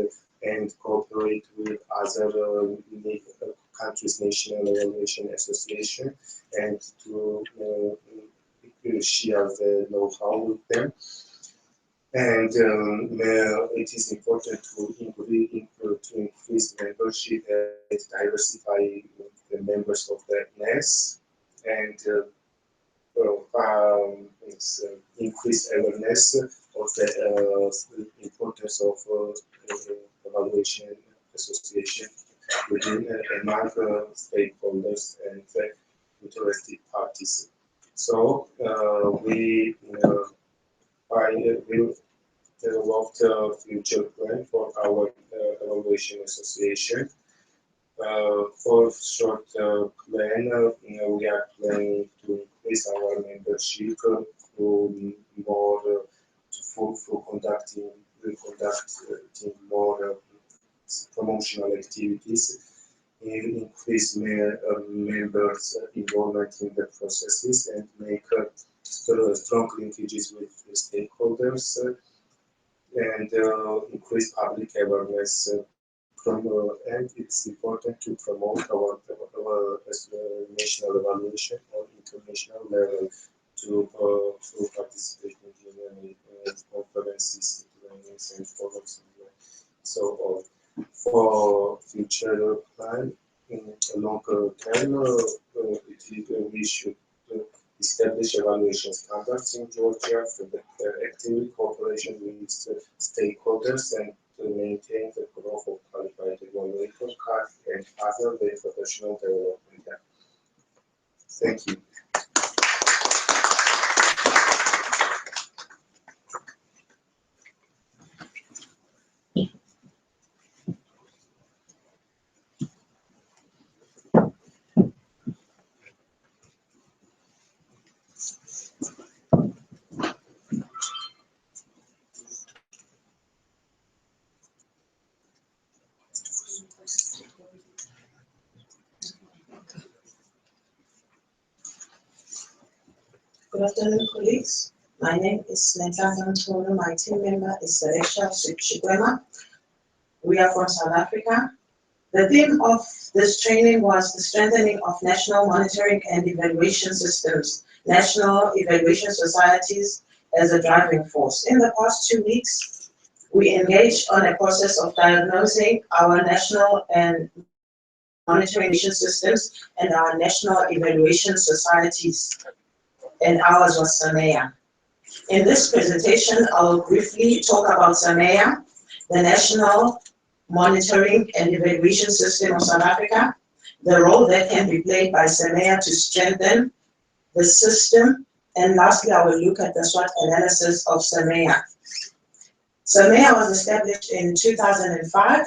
and cooperate with other countries' national evaluation association and to share the know-how with them. And it is important to increase membership and diversify the members of the NES and increase awareness of the importance of evaluation association within among stakeholders and interested parties. So we will develop a future plan for our evaluation association. For short plan, we are planning to increase our membership to more for conducting more promotional activities, increase members' involvement in the processes, and make strong linkages with stakeholders, and increase public awareness. And it's important to promote our national evaluation on international level to participate in conferences, trainings, and forums, and so on. For future plan, in a longer term, we should establish evaluation standards in Georgia for the active cooperation with stakeholders and to maintain the growth of qualified evaluator cards and other very professional development. Thank you. Good afternoon, colleagues. My name is Lanka. My team member is Senegal Shigwema. We are from South Africa. The theme of this training was the strengthening of national monitoring and evaluation systems, national evaluation societies as a driving force. In the past 2 weeks, we engaged on a process of diagnosing our national and monitoring systems and our national evaluation societies, and ours was SAMEA. In this presentation, I'll briefly talk about SAMEA, the National Monitoring and Evaluation System of South Africa, the role that can be played by SAMEA to strengthen the system, and lastly, I will look at the SWOT analysis of SAMEA. SAMEA was established in 2005.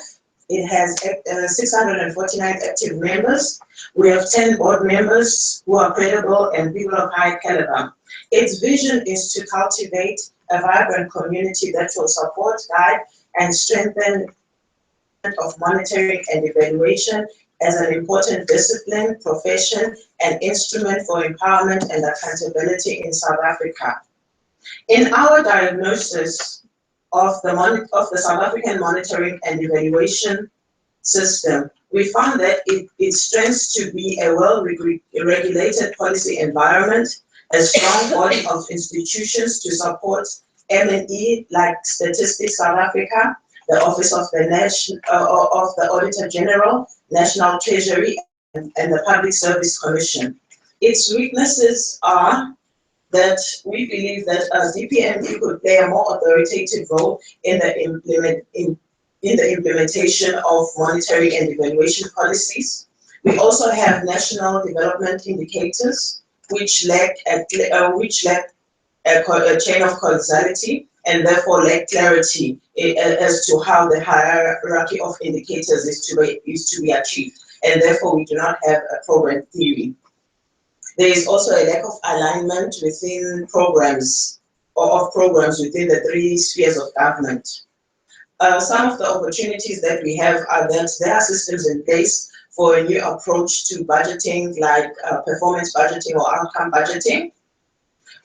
It has 649 active members. We have 10 board members who are credible and people of high caliber. Its vision is to cultivate a vibrant community that will support, guide, and strengthen of monitoring and evaluation as an important discipline, profession, and instrument for empowerment and accountability in South Africa. In our diagnosis of the South African monitoring and evaluation system, we found that its strengths to be a well-regulated policy environment, a strong body of institutions to support M&E like Statistics South Africa, the Office of the Auditor General, National Treasury, and the Public Service Commission. Its weaknesses are that we believe that DPME could play a more authoritative role in the implementation of monitoring and evaluation policies. We also have national development indicators which lack a chain of causality and therefore lack clarity as to how the hierarchy of indicators is to be achieved, and therefore we do not have a program theory. There is also a lack of alignment within programs or of programs within the 3 spheres of government. Some of the opportunities that we have are that there are systems in place for a new approach to budgeting, like performance budgeting or outcome budgeting.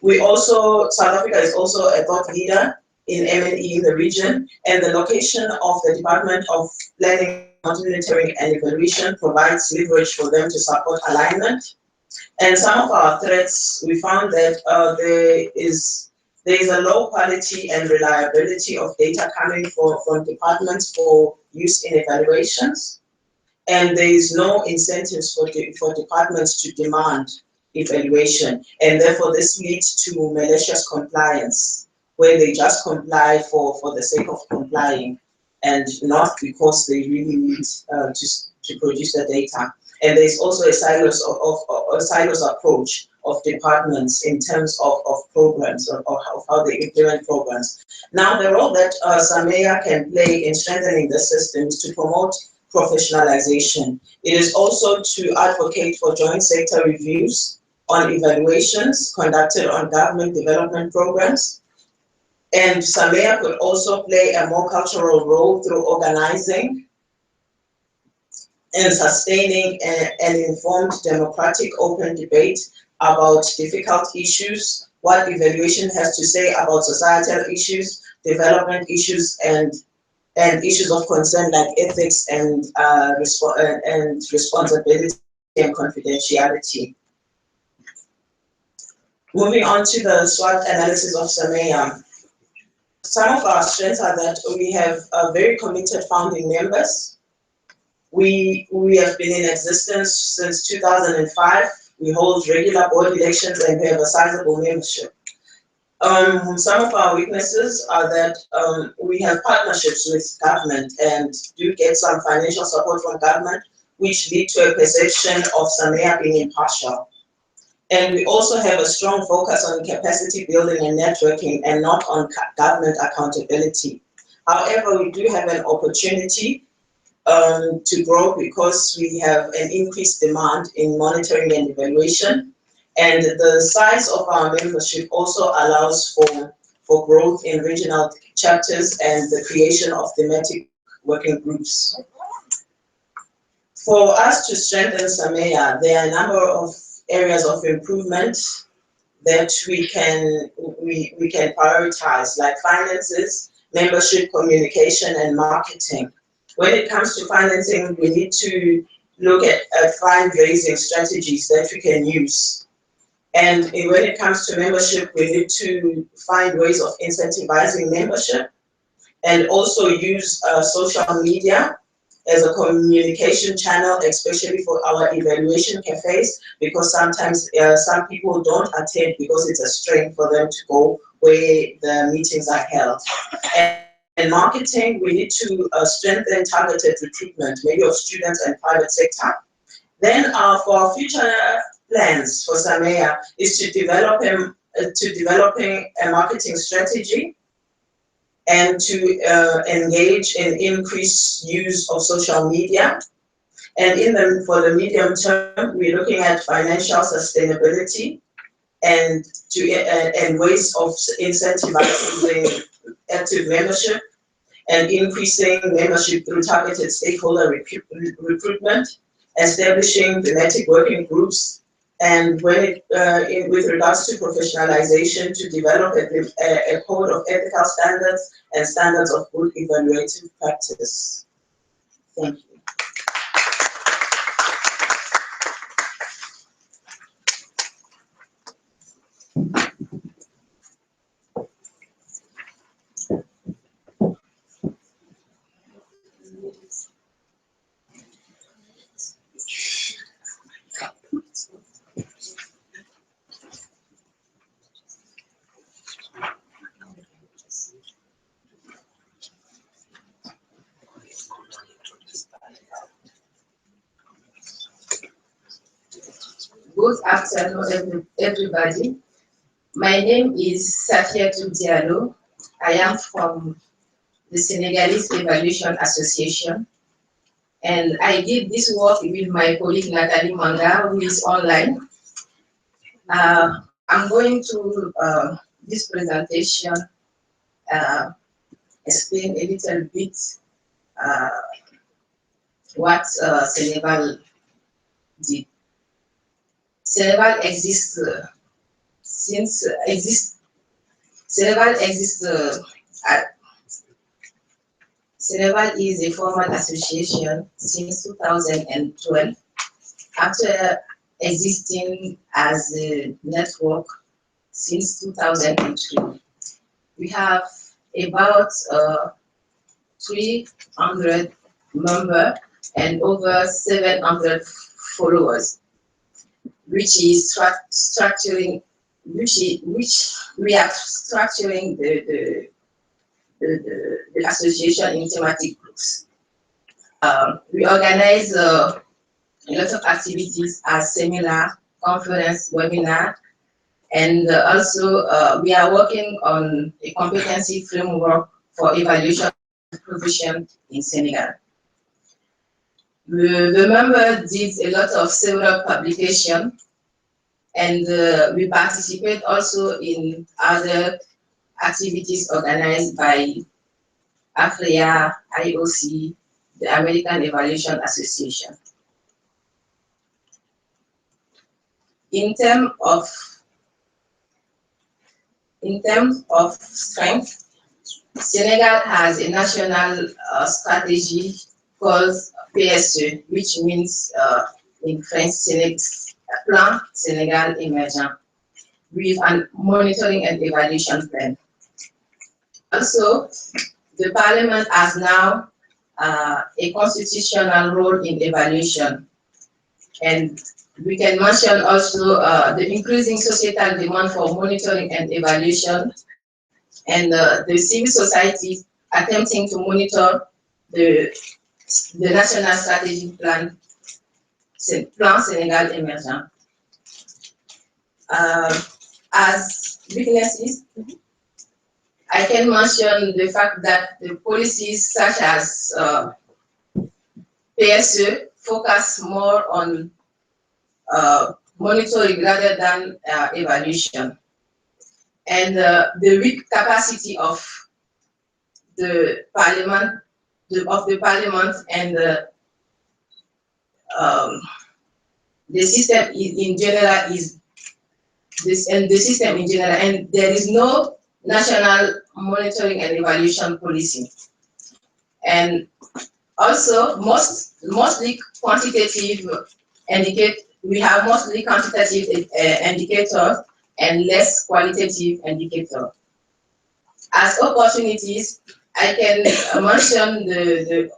South Africa is also a thought leader in M&E in the region, and the location of the Department of Planning, Monitoring and Evaluation provides leverage for them to support alignment. And some of our threats, we found that there is a low quality and reliability of data coming from departments for use in evaluations, and there is no incentives for departments to demand evaluation, and therefore this leads to malicious compliance, where they just comply for the sake of complying and not because they really need to produce the data. And there's also a silos approach of departments in terms of programs or of how they implement programs. Now, the role that SAMEA can play in strengthening the system is to promote professionalization. It is also to advocate for joint sector reviews on evaluations conducted on government development programs. And SAMEA could also play a more cultural role through organizing and sustaining an informed, democratic, open debate about difficult issues, what evaluation has to say about societal issues, development issues, and issues of concern like ethics and responsibility and confidentiality. Moving on to the SWOT analysis of SAMEA. Some of our strengths are that we have very committed founding members. We have been in existence since 2005. We hold regular board elections and we have a sizable membership. Some of our weaknesses are that we have partnerships with government and do get some financial support from government, which lead to a perception of SAMEA being impartial. And we also have a strong focus on capacity building and networking and not on government accountability. However, we do have an opportunity to grow because we have an increased demand in monitoring and evaluation, and the size of our membership also allows for growth in regional chapters and the creation of thematic working groups. For us to strengthen SAMEA, there are a number of areas of improvement that we can prioritize, like finances, membership, communication, and marketing. When it comes to financing, we need to look at fundraising strategies that we can use. And when it comes to membership, we need to find ways of incentivizing membership and also use social media as a communication channel, especially for our evaluation cafes, because sometimes some people don't attend because it's a strain for them to go where the meetings are held. And marketing, we need to strengthen targeted recruitment, maybe of students and private sector. Then for our future plans for SAMEA is to developing a marketing strategy and to engage in increased use of social media. And for the medium term, we're looking at financial sustainability and ways of incentivizing active membership and increasing membership through targeted stakeholder recruitment, establishing thematic working groups, and with regards to professionalization, to develop a code of ethical standards and standards of good evaluative practice. Thank you. Good afternoon, everybody. My name is Safiatou Diallo. I am from the Senegalese Evaluation Association, and I did this work with my colleague Nathalie Manga, who is online. I'm going to this presentation explain a little bit what Senegal did. Senegal exists Senegal is a formal association since 2012, after existing as a network since 2003. We have about 300 members and over 700 followers, which is structuring, which we are structuring the association in thematic groups. We organize a lot of activities as seminar, conference, webinar, and also we are working on a competency framework for evaluation provision in Senegal. The member did a lot of several publications, and we participate also in other activities organized by AFREA, IOC, the American Evaluation Association. In terms of strength, Senegal has a national strategy called PSE, which means in French, Plan Senegal Emergent, with a monitoring and evaluation plan. Also, the Parliament has now a constitutional role in evaluation, and we can mention also the increasing societal demand for monitoring and evaluation, and the civil society attempting to monitor the national strategic plan, Plan Senegal Emergent. As weaknesses, I can mention the fact that the policies such as PSE focus more on monitoring rather than evaluation, and the weak capacity of the parliament, and the system in general is this and the system in general, and there is no national monitoring and evaluation policy. And also, mostly quantitative we have mostly quantitative indicators and less qualitative indicators. As opportunities, I can mention the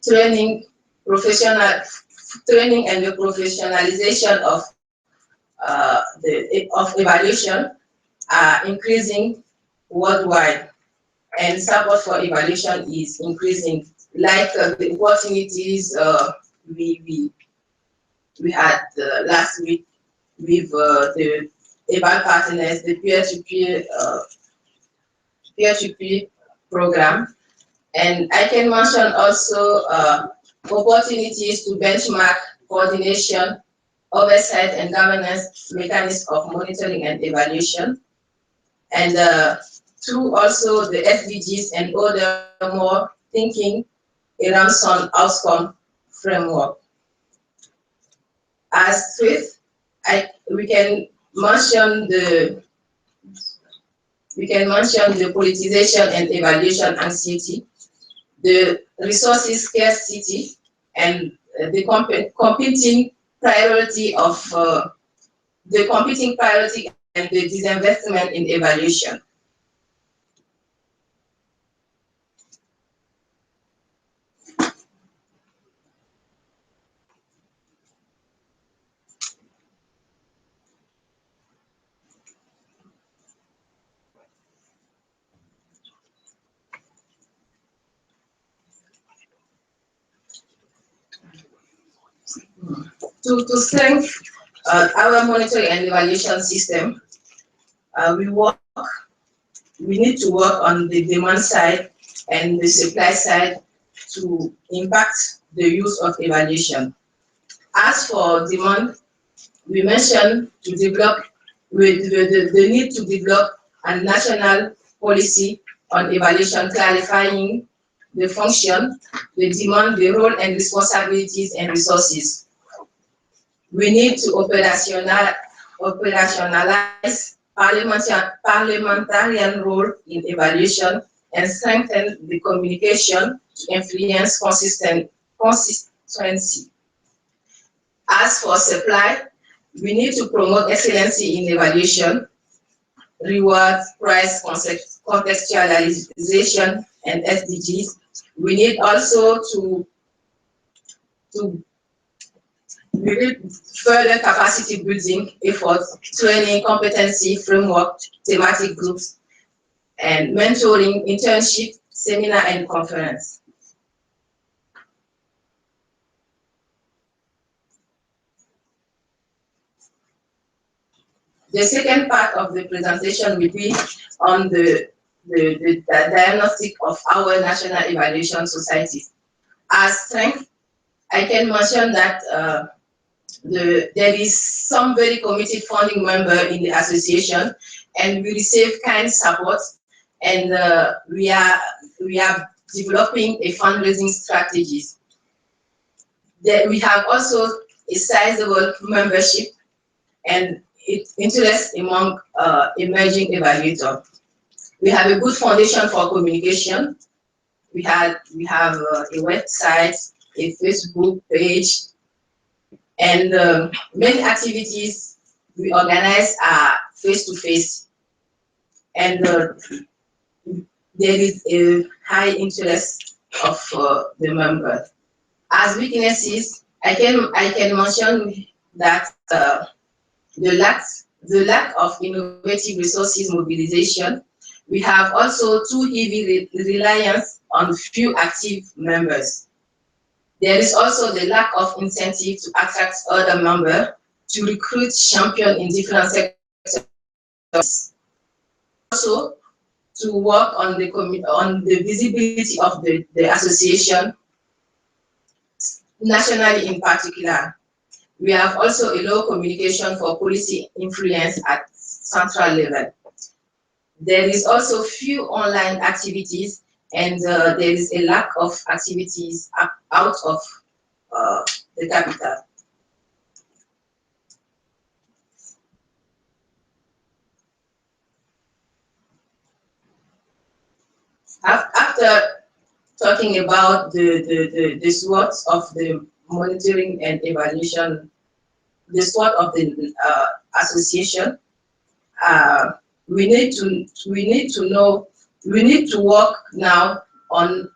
training and the professionalization of evaluation are increasing worldwide, and support for evaluation is increasing. Like the opportunities we had last week with the eval partners, the peer-to-peer program. And I can mention also opportunities to benchmark coordination, oversight, and governance mechanisms of monitoring and evaluation. And through also the SDGs and other more thinking around some outcome framework. As fifth, we can mention the politicization and evaluation anxiety, the resources scarcity, and the competing priority and the disinvestment in evaluation. To strengthen our monitoring and evaluation system, we need to work on the demand side and the supply side to impact the use of evaluation. As for demand, we mentioned to develop the need to develop a national policy on evaluation, clarifying the function, the demand, the role and responsibilities and resources. We need to operationalize parliamentarian role in evaluation and strengthen the communication to influence consistency. As for supply, we need to promote excellency in evaluation, reward, price, contextualization, and SDGs. We need also to further capacity building efforts, training, competency, framework, thematic groups, and mentoring, internship, seminar, and conference. The second part of the presentation will be on the diagnostic of our national evaluation society. As strength, I can mention that there is some very committed founding member in the association, and we receive kind support, and we are developing a fundraising strategies. We have also a sizable membership and interest among emerging evaluators. We have a good foundation for communication. We have a website, a Facebook page, and many activities we organize are face-to-face, and there is a high interest of the members. As weaknesses, I can mention that the lack of innovative resources mobilization. We have also too heavy reliance on few active members. There is also the lack of incentive to attract other members, to recruit champions in different sectors. Also, to work on the visibility of the association, nationally in particular. We have also a low communication for policy influence at central level. There is also few online activities, and there is a lack of activities out of the capital. After talking about the SWOT of the monitoring and evaluation, the SWOT of the association, we need to work now on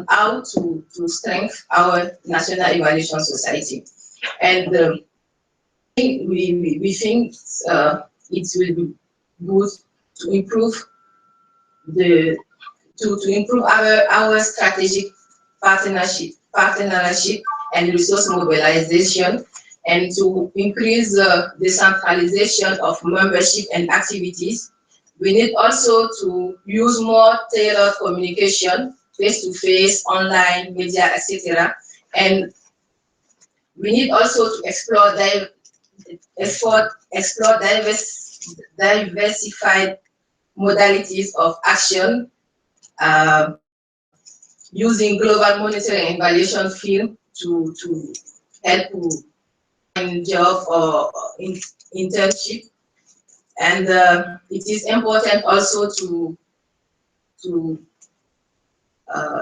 how to strengthen our national evaluation society, and we think it will be good to improve our strategic partnership and resource mobilization, and to increase the centralization of membership and activities. We need also to use more tailored communication, face-to-face, online, media, etc. And we need also to explore diversified modalities of action, using global monitoring and evaluation field to help to find job or internship. And it is important also to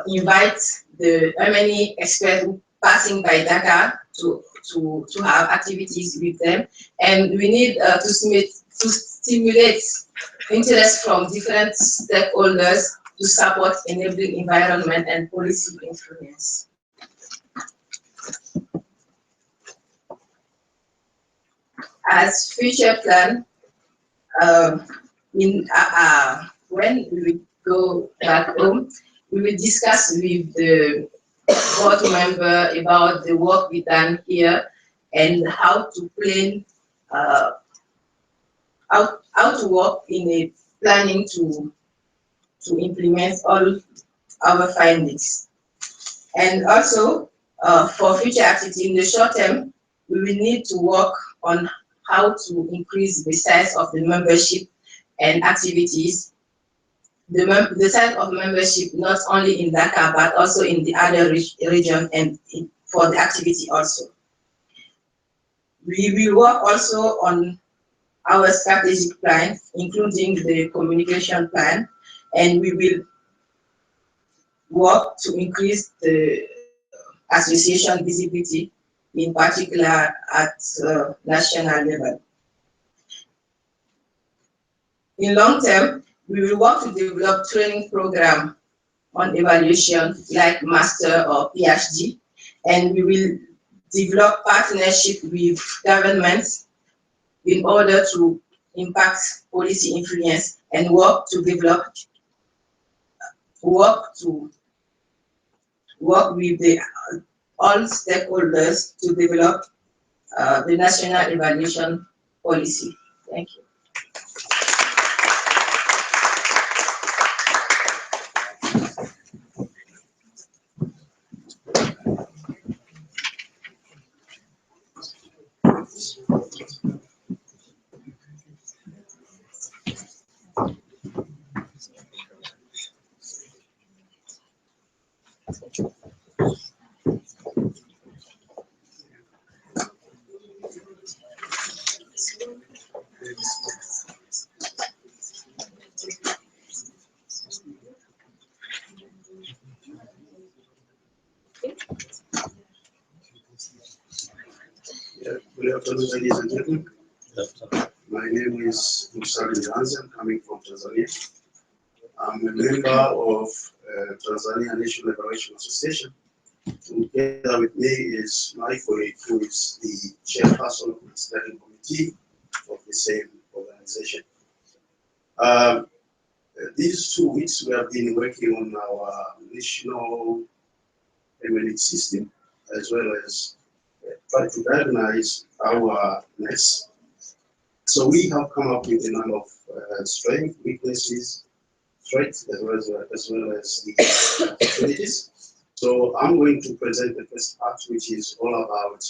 invite the M&E experts passing by Dakar to have activities with them. And we need to stimulate interest from different stakeholders to support enabling environment and policy influence. As future plan, when we go back home, we will discuss with the board member about the work we done here and how to plan, how to work in a planning to implement all our findings. And also, for future activity in the short term, we will need to work on how to increase the size of the membership and activities. The size of membership not only in Dakar but also in the other region and for the activity also. We will work also on our strategic plan, including the communication plan, and we will work to increase the association visibility, in particular at national level. In long term, we will work to develop training program on evaluation like master or PhD, and we will develop partnership with governments in order to impact policy influence and work with all stakeholders to develop the national evaluation policy. Thank you. Good afternoon, ladies and gentlemen. My name is Musali Nyanza. I'm coming from Tanzania. I'm a member of Tanzania National Liberation Association. Together with me is my colleague who is the chairperson of the steering committee of the same organization. These 2 weeks we have been working on our national M&E system as well as try to diagnose our mess. So we have come up with a number of strengths, weaknesses, strengths, as well as the opportunities. So I'm going to present the first part, which is all about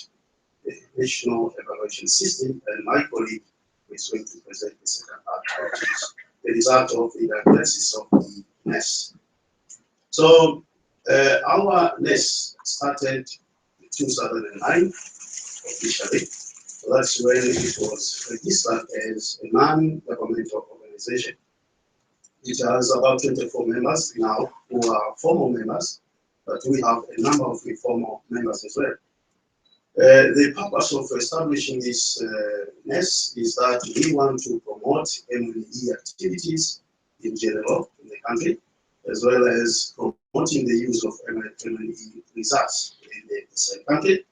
the national evaluation system, and my colleague is going to present the second part, which is the result of the diagnosis of the mess. So our NES started in 2009 officially. So that's when it was registered as a non-governmental organization. It has about 24 members now who are formal members, but we have a number of informal members as well. The purpose of establishing this NES is that we want to promote M&E activities in general in the country, as well as promoting the use of M&E reserves in the same country.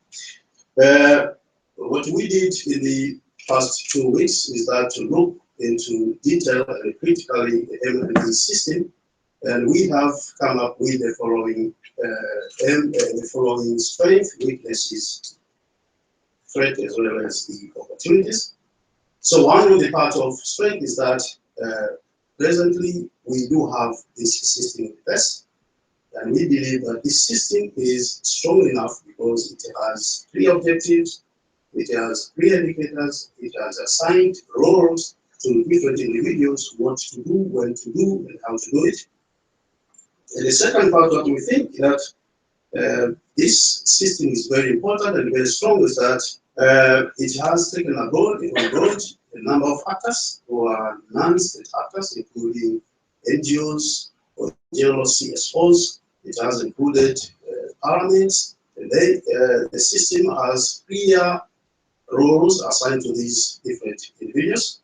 What we did in the past 2 weeks is that to look into detail and critically the M&E system, and we have come up with the following strengths, weaknesses, threat, as well as the opportunities. So one of the parts of strength is that presently we do have this system in place, and we believe that this system is strong enough because it has 3 objectives, it has 3 indicators, it has assigned roles to different individuals, what to do, when to do, and how to do it. And the second part that we think that this system is very important and very strong is that it has taken on board a number of actors who are non-state actors, including NGOs or general CSOs. It has included parliaments, and the system has clear roles assigned to these different individuals.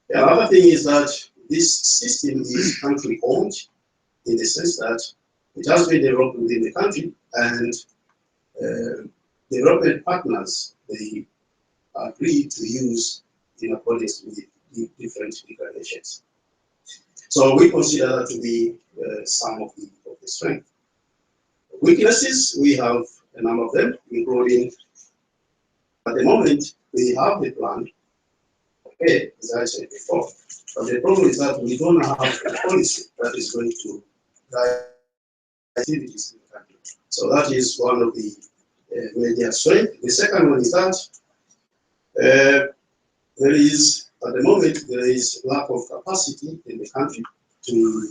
The other thing is that this system is country owned in the sense that it has been developed within the country, and development partners, they agree to use in accordance with the different declarations. So we consider that to be some of the strength. Weaknesses, we have a number of them, including at the moment we have the plan, okay, as I said before, but the problem is that we don't have a policy that is going to guide activities in the country. So that is one of the major strengths. The second one is that there is, at the moment, there is lack of capacity in the country to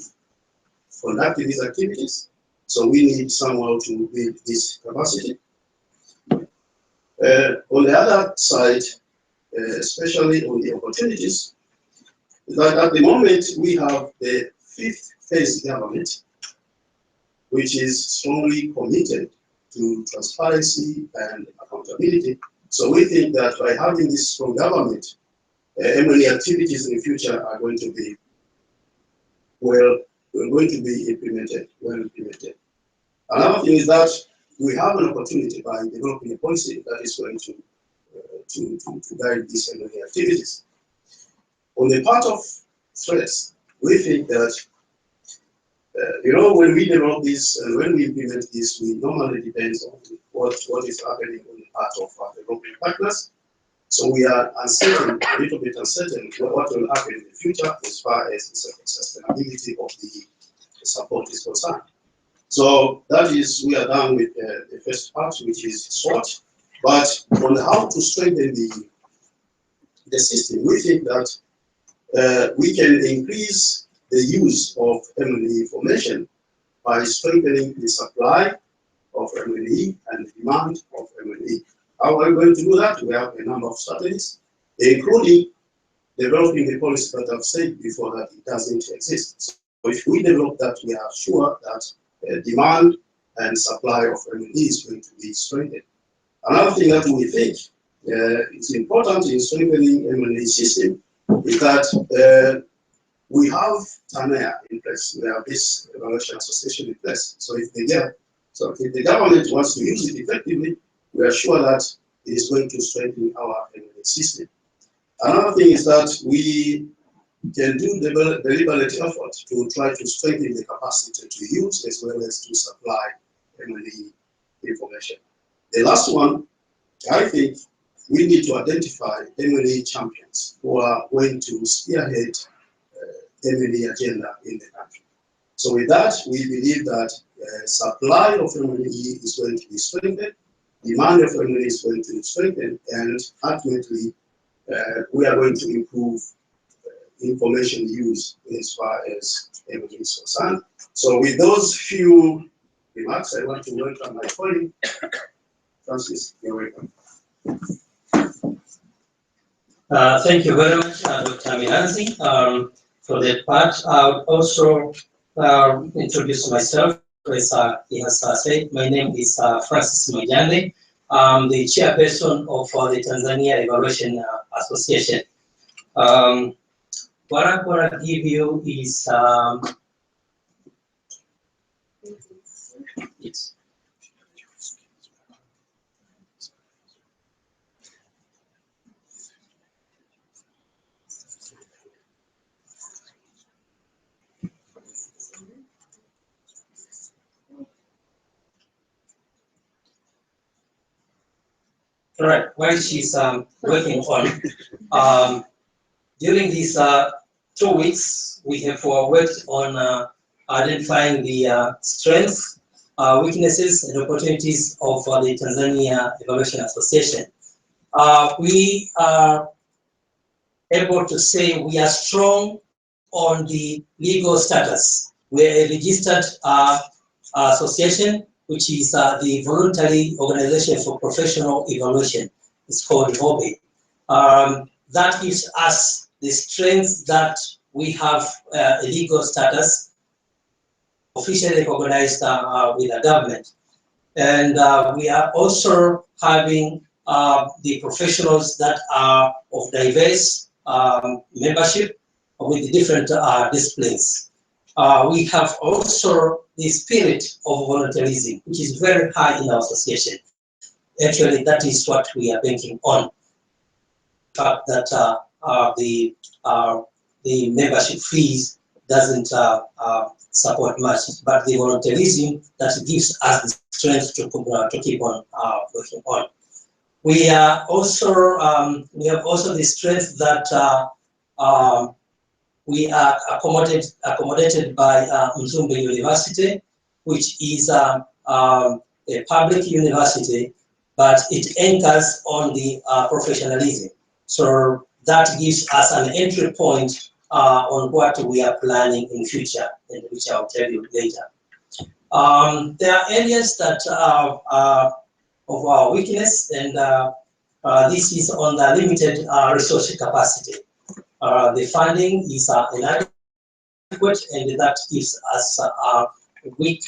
conduct these activities. So we need someone to build this capacity. On the other side, especially on the opportunities, that at the moment we have the 5th phase government, which is strongly committed to transparency and accountability. So we think that by having this strong government, M&E activities in the future are going to be well implemented. Another thing is that we have an opportunity by developing a policy that is going to guide these M&E activities. On the part of threats, we think that when we develop this and when we implement this, we normally depend on what is happening on the part of our development partners. So we are uncertain, a little bit uncertain what will happen in the future as far as the sustainability of the support is concerned. So that is, we are done with the first part, which is SWOT. But on how to strengthen the system, we think that we can increase the use of M&E information by strengthening the supply of M&E and the demand of M&E. How are we going to do that? We have a number of strategies, including developing the policy that I've said before that it doesn't exist. So if we develop that, we are sure that demand and supply of M&E is going to be strengthened. Another thing that we think is important in strengthening M&E system is that we have Tanzania in place. We have this evaluation association in place. So if the government wants to use it effectively, we are sure that it is going to strengthen our M&E system. Another thing is that we can do deliberate effort to try to strengthen the capacity to use as well as to supply M&E information. The last one, I think we need to identify M&E champions who are going to spearhead M&E agenda in the country. So with that, we believe that supply of M&E is going to be strengthened, demand of M&E is going to be strengthened, and ultimately we are going to improve information use as far as M&E is concerned. So with those few remarks, I want to welcome my colleague, Francis. You're welcome. Thank you very much, Dr. Miranzi. for that part. I would also introduce myself. As he has said, my name is Francis Majande. I'm the chairperson of the Tanzania Evaluation Association. What I'm going to give you is all right, while she's working on, during these 2 weeks, we have worked on identifying the strengths, weaknesses, and opportunities of the Tanzania Evaluation Association. We are able to say we are strong on the legal status. We are a registered association, which is the Voluntary Organization for Professional Evaluation. It's called VOBE. That gives us the strength that we have a legal status officially recognized with the government. And we are also having the professionals that are of diverse membership with different disciplines. We have also the spirit of volunteerism, which is very high in our association. Actually, that is what we are banking on. The fact that the membership fees doesn't support much, but the volunteerism that gives us the strength to keep on working on. We are also we have also the strength that we are accommodated by Mzumbe University, which is a public university, but it anchors on the professionalism. So that gives us an entry point on what we are planning in future, and which I'll tell you later. There are areas that are of our weakness, and this is on the limited resource capacity. The funding is inadequate, and that gives us a weak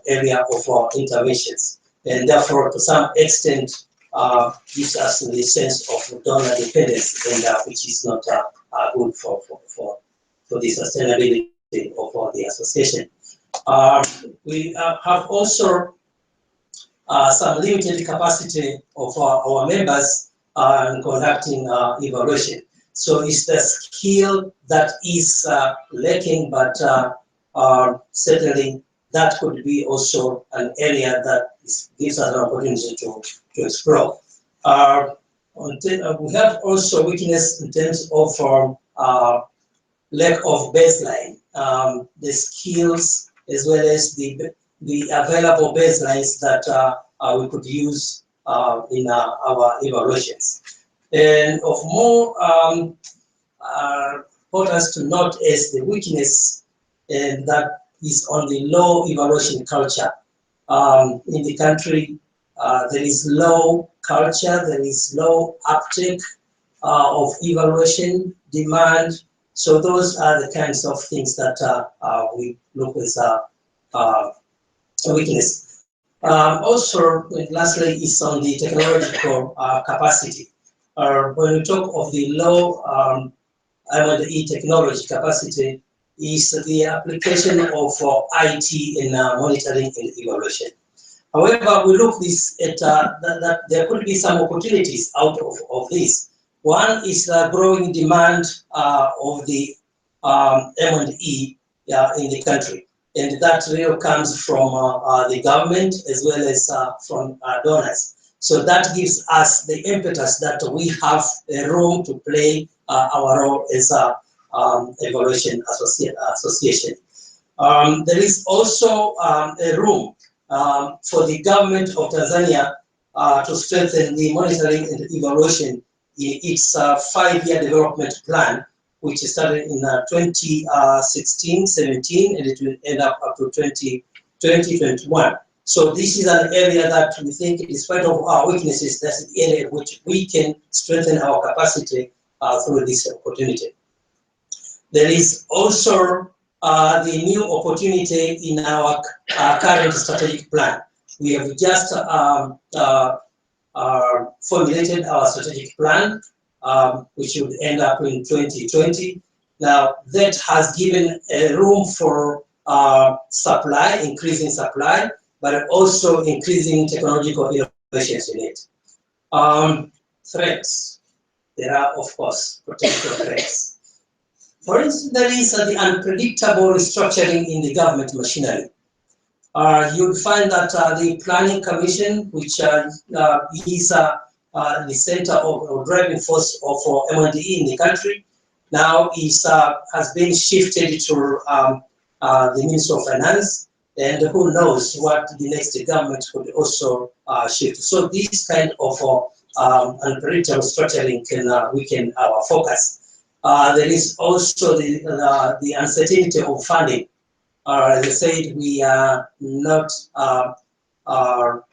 area of our interventions, and therefore, to some extent, gives us the sense of donor dependence, and which is not good for the sustainability of the association. We have also some limited capacity of our members in conducting evaluation. So it's the skill that is lacking, but certainly that could be also an area that gives us an opportunity to explore. We have also weakness in terms of lack of baseline, the skills as well as the available baselines that we could use in our evaluations. And of more importance to note is the weakness, and that is on the low evaluation culture. In the country, there is low culture, there is low uptake of evaluation demand. So those are the kinds of things that we look as a weakness. Also, lastly, is on the technological capacity. When we talk of the low M&E technology capacity, is the application of IT in monitoring and evaluation. However, we look this at that there could be some opportunities out of this. One is the growing demand of the M&E in the country, and that really comes from the government as well as from donors. So that gives us the impetus that we have a role to play our role as a evaluation association. There is also a room for the government of Tanzania to strengthen the monitoring and evaluation in its 5-year development plan, which started in 2016-17, and it will end up to 2021. So this is an area that we think, in spite of our weaknesses, that's an area in which we can strengthen our capacity through this opportunity. There is also the new opportunity in our current strategic plan. We have just formulated our strategic plan, which would end up in 2020. Now, that has given a room for supply, increasing supply, but also increasing technological innovations in it. Threats. There are, of course, potential threats. For instance, there is the unpredictable restructuring in the government machinery. You'll find that the Planning Commission, which is the center or driving force for M&E in the country, now has been shifted to the Ministry of Finance, and who knows what the next government could also shift. So this kind of unpredictable structuring can weaken our focus. There is also the uncertainty of funding. As I said, we are not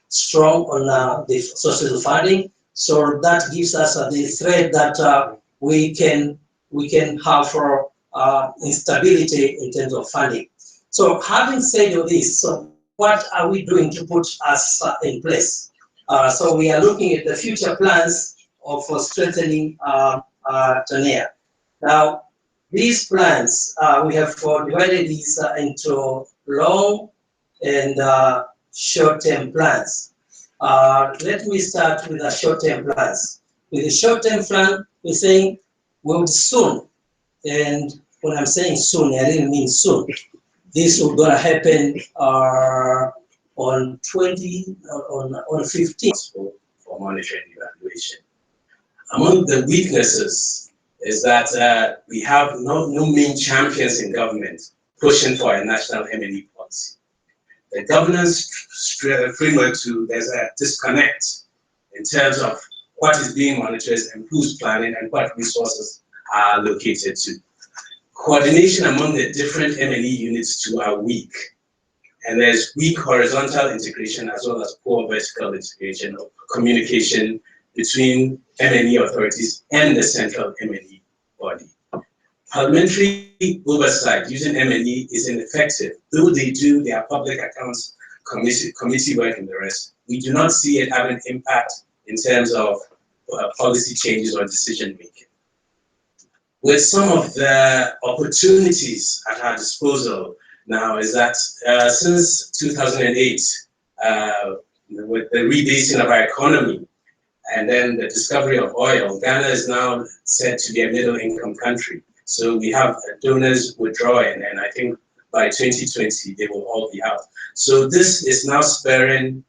strong on the sources of funding, so that gives us the threat that we can have for instability in terms of funding. So having said all this, so what are we doing to put us in place? So we are looking at the future plans for strengthening Tanzania. Now, these plans, we have divided these into long and short-term plans. Let me start with the short-term plans. With the short-term plan, we're saying we would soon, and when I'm saying soon, I really mean soon. This will gonna happen on 15. For monitoring evaluation. Among the weaknesses is that we have no main champions in government pushing for a national M&E policy. The governance framework there's a disconnect in terms of what is being monitored and who's planning and what resources are located to. Coordination among the different M&E units too are weak. And there's weak horizontal integration as well as poor vertical integration of communication between M&E authorities and the central M&E body. Parliamentary oversight using M&E is ineffective. Though they do their public accounts committee work and the rest, we do not see it having impact in terms of policy changes or decision making. With some of the opportunities at our disposal now is that since 2008, with the rebasing of our economy and then the discovery of oil, Ghana is now said to be a middle income country. So we have donors withdrawing, and I think by 2020, they will all be out. So this is now spurring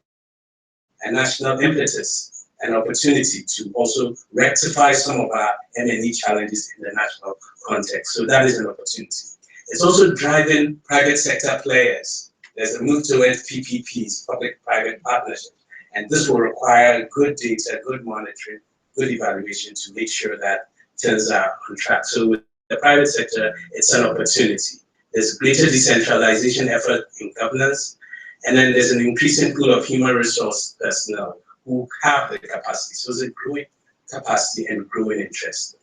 a national impetus, an opportunity to also rectify some of our M&E challenges in the national context. So that is an opportunity. It's also driving private sector players. There's a move towards PPPs, public-private partnerships, and this will require good data, good monitoring, good evaluation to make sure that things are on track. So with the private sector, it's an opportunity. There's greater decentralization effort in governance, and then there's an increasing pool of human resource personnel who have the capacity. So there's a growing capacity and growing interest.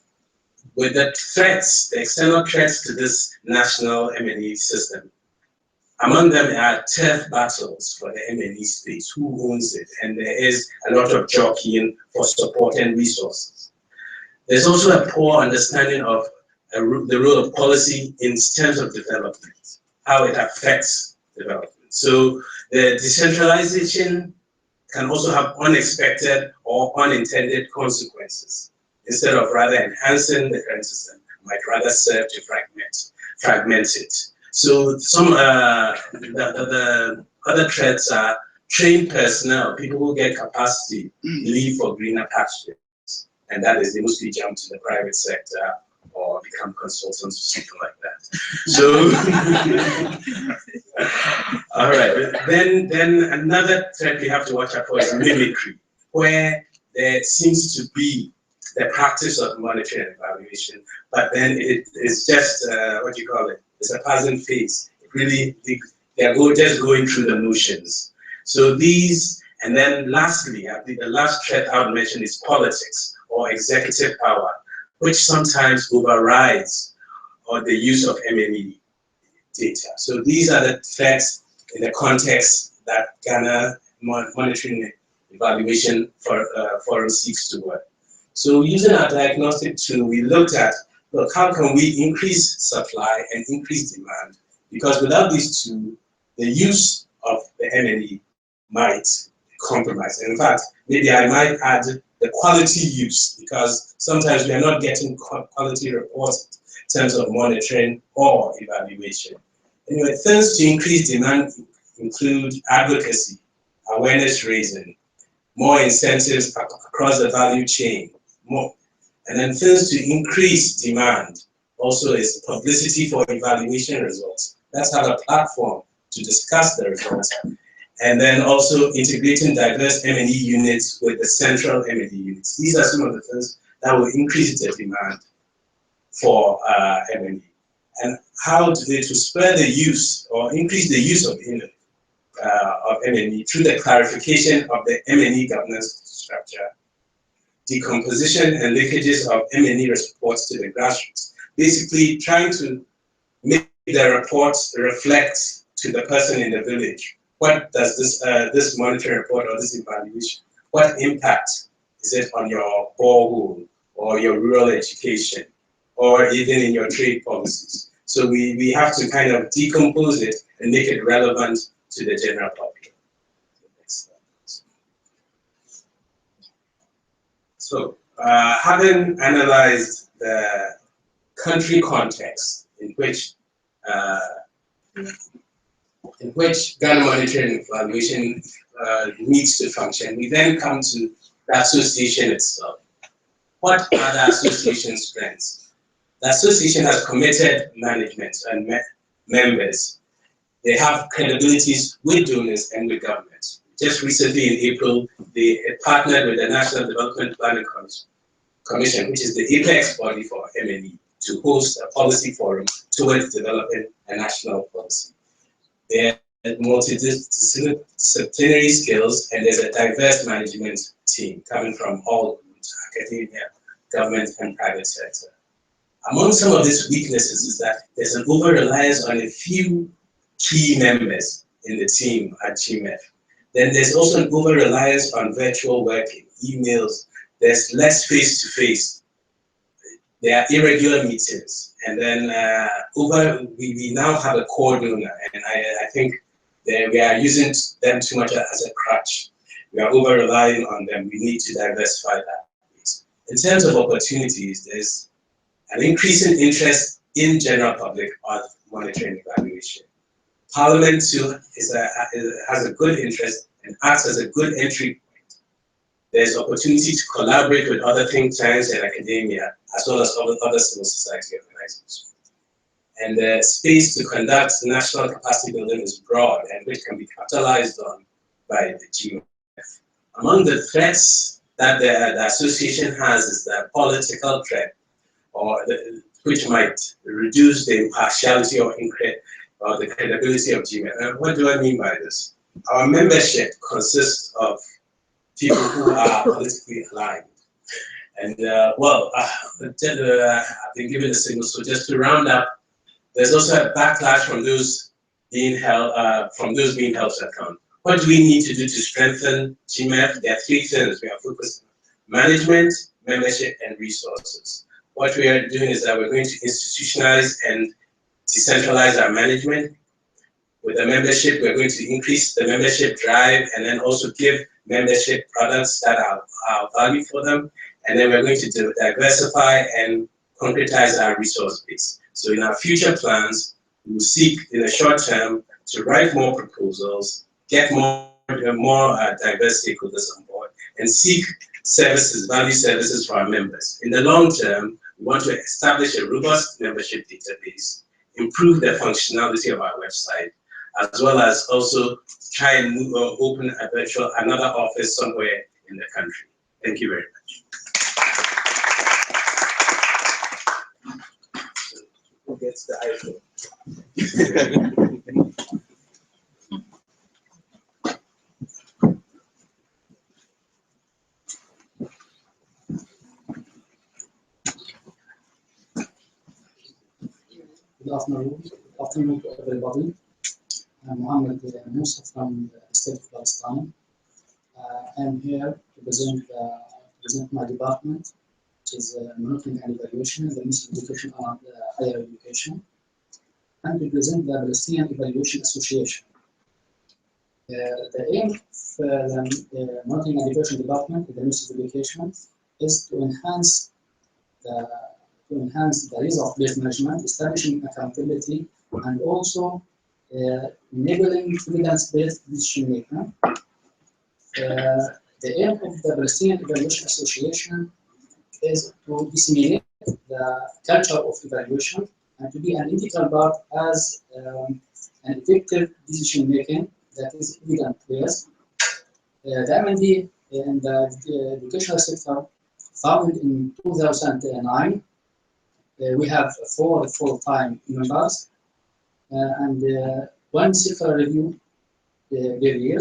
With the threats, the external threats to this national M&E system, among them are turf battles for the M&E space, who owns it, and there is a lot of jockeying for support and resources. There's also a poor understanding of the role of policy in terms of development, how it affects development. So the decentralization can also have unexpected or unintended consequences. Instead of rather enhancing the current system, might rather serve to fragment it. So some the other threats are trained personnel, people who get capacity, leave for greener pastures, and that is they mostly jump to the private sector or become consultants or something like that. So, all right. Then another threat we have to watch out for is mimicry, where there seems to be the practice of monitoring and evaluation, but then it is just what do you call it? It's a passing phase. It really they're just going through the motions. So these, and then lastly, I think the last threat I would mention is politics or executive power, which sometimes overrides or the use of M&E data. So these are the threats in the context that Ghana Monitoring Evaluation Forum seeks to work. So using our diagnostic tool, we looked at, look, how can we increase supply and increase demand? Because without these two, the use of the M&E might compromise. And in fact, maybe I might add the quality use, because sometimes we are not getting quality reports in terms of monitoring or evaluation. Anyway, things to increase demand include advocacy, awareness raising, more incentives across the value chain, more. And then things to increase demand also is publicity for evaluation results. Let's have a platform to discuss the results. And then also integrating diverse M&E units with the central M&E units. These are some of the things that will increase the demand for M&E. And how to spur the use or increase the use of M&E through the clarification of the M&E governance structure, decomposition and linkages of M&E reports to the grassroots. Basically trying to make the reports reflect to the person in the village. What does this monitoring report or this evaluation, what impact is it on your borehole or your rural education or even in your trade policies? So we have to kind of decompose it and make it relevant to the general public. Next slide. So having analyzed the country context in which Ghana Monitoring Evaluation needs to function, we then come to the association itself. What are the association strengths? The association has committed management and members. They have credibilities with donors and with governments. Just recently in April, they partnered with the National Development Planning Commission, which is the apex body for M&E, to host a policy forum towards developing a national policy. They have multidisciplinary skills, and there's a diverse management team coming from all groups, academia, government, and private sector. Among some of these weaknesses is that there's an over-reliance on a few key members in the team at GMF. Then there's also an over-reliance on virtual working, emails. There's less face-to-face. There are irregular meetings. And then we now have a core donor, and I think we are using them too much as a crutch. We are over-relying on them. We need to diversify that. In terms of opportunities, there's an increasing interest in general public on monitoring evaluation. Parliament too has a good interest and acts as a good entry point. There's opportunity to collaborate with other think tanks and academia, as well as other civil society organizations. And the space to conduct national capacity building is broad and which can be capitalized on by the GMF. Among the threats that the association has is the political threat, which might reduce the impartiality or the credibility of GMF. And what do I mean by this? Our membership consists of people who are politically aligned. And I've been given a signal, so just to round up, there's also a backlash from those being held to account. What do we need to do to strengthen GMF? There are three things we are focused on: management, membership, and resources. What we are doing is that we're going to institutionalize and decentralize our management. With the membership, we're going to increase the membership drive and then also give membership products that are value for them. And then we're going to diversify and concretize our resource base. So in our future plans, we will seek in the short term to write more proposals, get more diverse stakeholders on board, and seek services, value services for our members. In the long term, we want to establish a robust membership database, improve the functionality of our website, as well as also try and open another office somewhere in the country. Thank you very much. Who gets the iPhone? afternoon to everybody. I'm Mohammed Musa from the state of Palestine. I'm here to present my department, which is monitoring and evaluation, the Ministry of Education and Higher Education, and to present the Palestinian Evaluation Association. The aim of the monitoring and evaluation department in the Ministry of Education is to enhance the result-based management, establishing accountability, and also enabling evidence-based decision-making. The aim of the Palestinian Evaluation Association is to disseminate the culture of evaluation and to be an integral part as an effective decision-making that is evidence-based. The M&E in the educational sector founded in 2009. We have 4 full-time members and 1 sector review per year.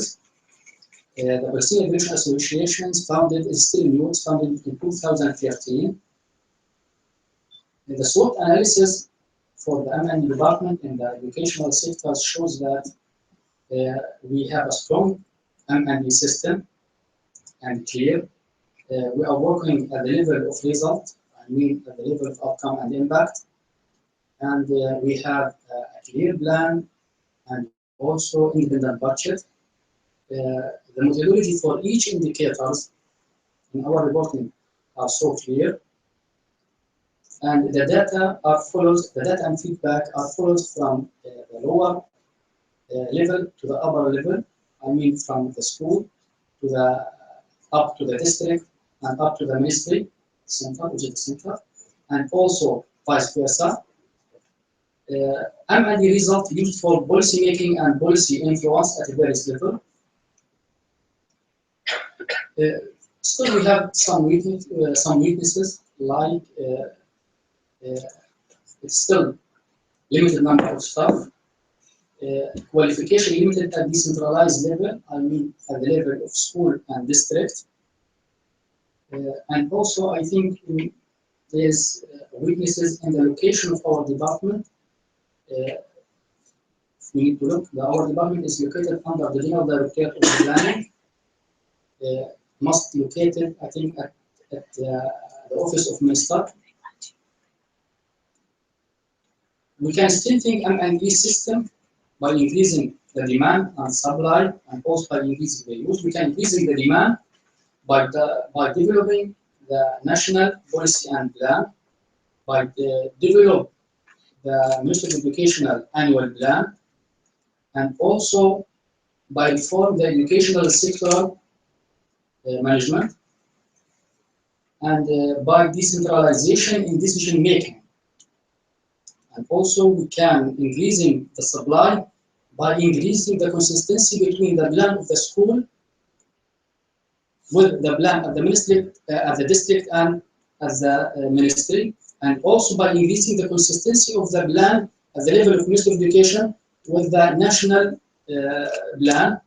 The Palestinian Evaluation Association is still new. It's founded in 2013. The SWOT analysis for the M&E department in the educational sector shows that we have a strong M&E system and clear. We are working at the level of result, I mean at the level of outcome and impact. And we have a clear plan and also independent budget. The methodology for each indicators in our reporting are so clear. And the data and feedback are followed from the lower level to the upper level. I mean from the school to up to the district and up to the ministry center, which is the center, and also vice versa. M&E result used for policy making and policy influence at various level. Still, we have some weaknesses like it's still limited number of staff. Qualification limited at decentralized level, I mean at the level of school and district. And also, I think there's weaknesses in the location of our department. We need to look, our department is located under the General Directorate of Planning. Must located, I think, at the office of Minister. We can strengthen M&E system by increasing the demand and supply, and also by increasing the use. We can increase the demand by developing the national policy and plan, by develop the Ministry of Educational annual plan, and also by reform the educational sector management, and by decentralization in decision making. And also we can increasing the supply by increasing the consistency between the plan of the school with the plan of the ministry, at the district and as the ministry, and also by increasing the consistency of the plan at the level of Ministry of Education with the national plan.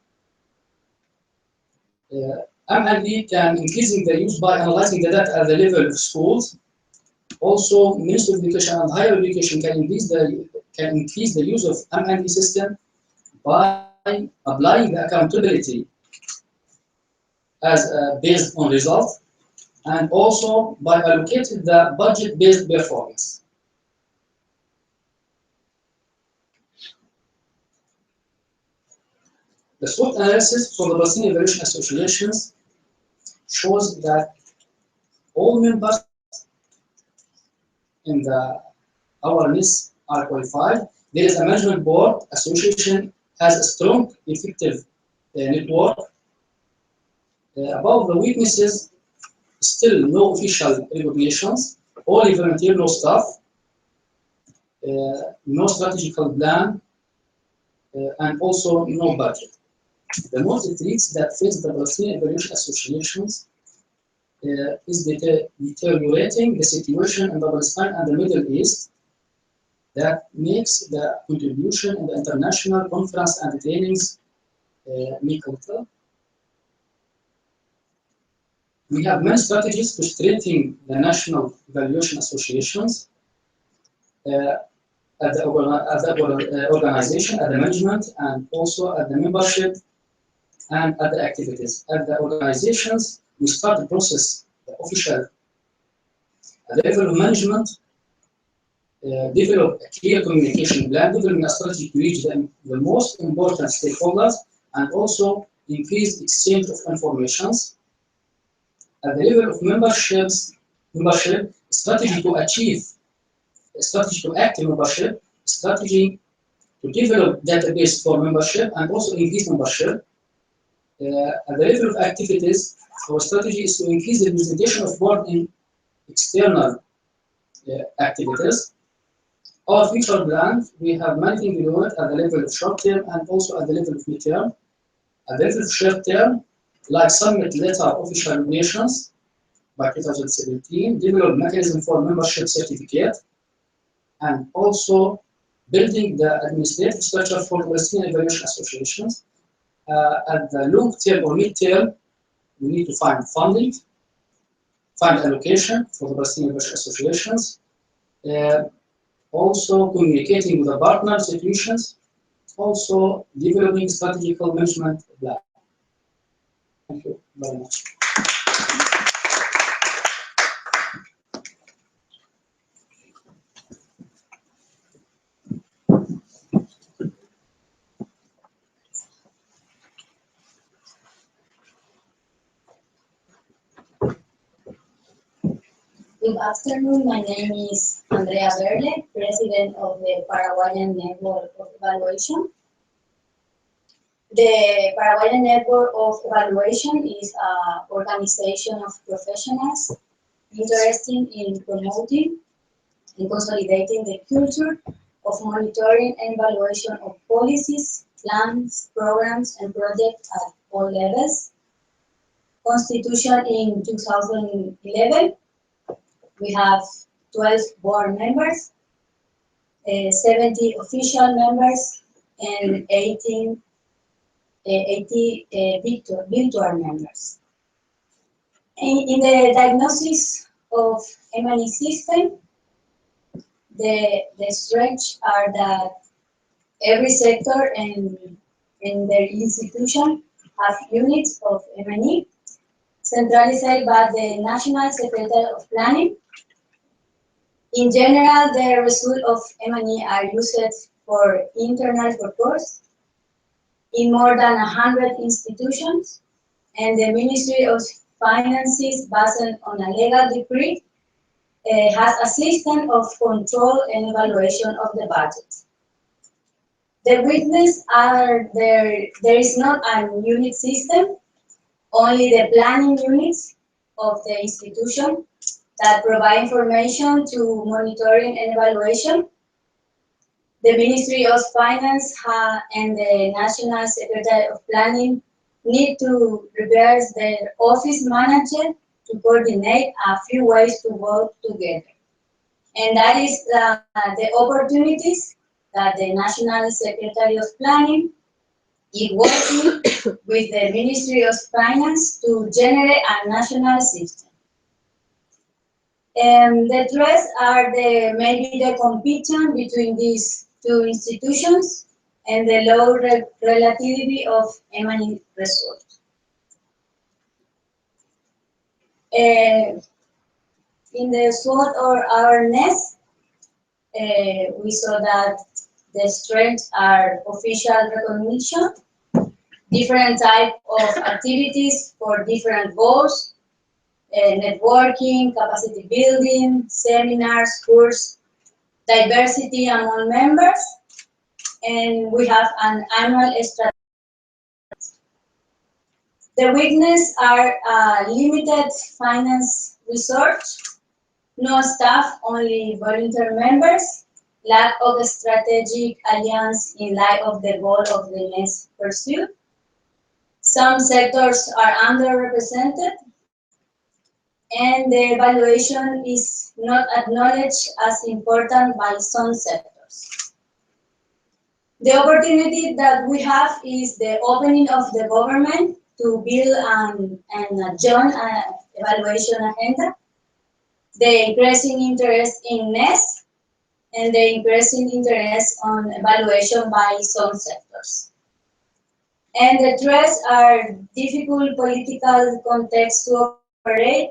M&E can increasing the use by analyzing the data at the level of schools. Also, Ministry of Education and Higher Education can increase the use of M&E system by applying the accountability as based on results, and also by allocating the budget-based performance. The SWOT analysis for the Palestinian Evaluation Associations shows that all members in our list are qualified. There is a management board. Association has a strong, effective network. About the weaknesses, still no official regulations, only volunteer, no staff, no strategical plan, and also no budget. The most threats that face the Palestinian Evaluation Associations is deteriorating the situation in Palestine and the Middle East that makes the contribution in the international conference and trainings difficult. We have many strategies to strengthen the national evaluation associations. organization, at the management, and also at the membership and at the activities. At the organizations, we start the process, the official, at the level of management, develop a clear communication plan, developing a strategy to reach the most important stakeholders, and also increase exchange of informations. At the level of membership, strategy to achieve, strategy to active membership, strategy to develop database for membership and also increase membership. At the level of activities, our strategy is to increase the presentation of board in external activities. Our future plan, we have many things to do it at the level of short term and also at the level of mid term. At the level of short term, like summit letter official nations by 2017, develop mechanism for membership certificate, and also building the administrative structure for Palestinian evaluation associations. At the long term or mid term, we need to find funding, find allocation for the Palestinian evaluation associations, also communicating with the partner institutions, also developing strategical management plan. Thank you very much. Good afternoon. My name is Andrea Verde, President of the Paraguayan Network of Evaluation. The Paraguayan Network of Evaluation is an organization of professionals interested in promoting and consolidating the culture of monitoring and evaluation of policies, plans, programs, and projects at all levels. Constitution in 2011. We have 12 board members, 70 official members, and 80 virtual members. In the diagnosis of M&E system, the strengths are that every sector and their institution have units of M&E centralized by the National Secretary of Planning. In general, the results of M&E are used for internal purpose in more than 100 institutions, and the Ministry of Finances, based on a legal decree, has a system of control and evaluation of the budget. The weaknesses are there is not a unit system, only the planning units of the institution that provide information to monitoring and evaluation. The Ministry of Finance and the National Secretary of Planning need to reverse their office manager to coordinate a few ways to work together. And that is the opportunities that the National Secretary of Planning is working with the Ministry of Finance to generate a national system. The threats are maybe the competition between these two institutions and the low relativity of M&E results. In the SWOT or awareness, we saw that the strengths are official recognition, different type of activities for different goals, networking, capacity building, seminars, courses, diversity among members, and we have an annual strategy. The weaknesses are limited finance resource, no staff, only volunteer members, lack of a strategic alliance in light of the goal of the next pursuit. Some sectors are underrepresented, and the evaluation is not acknowledged as important by some sectors. The opportunity that we have is the opening of the government to build a joint evaluation agenda, the increasing interest in NES, and the increasing interest on evaluation by some sectors. And the threats are difficult political context to operate,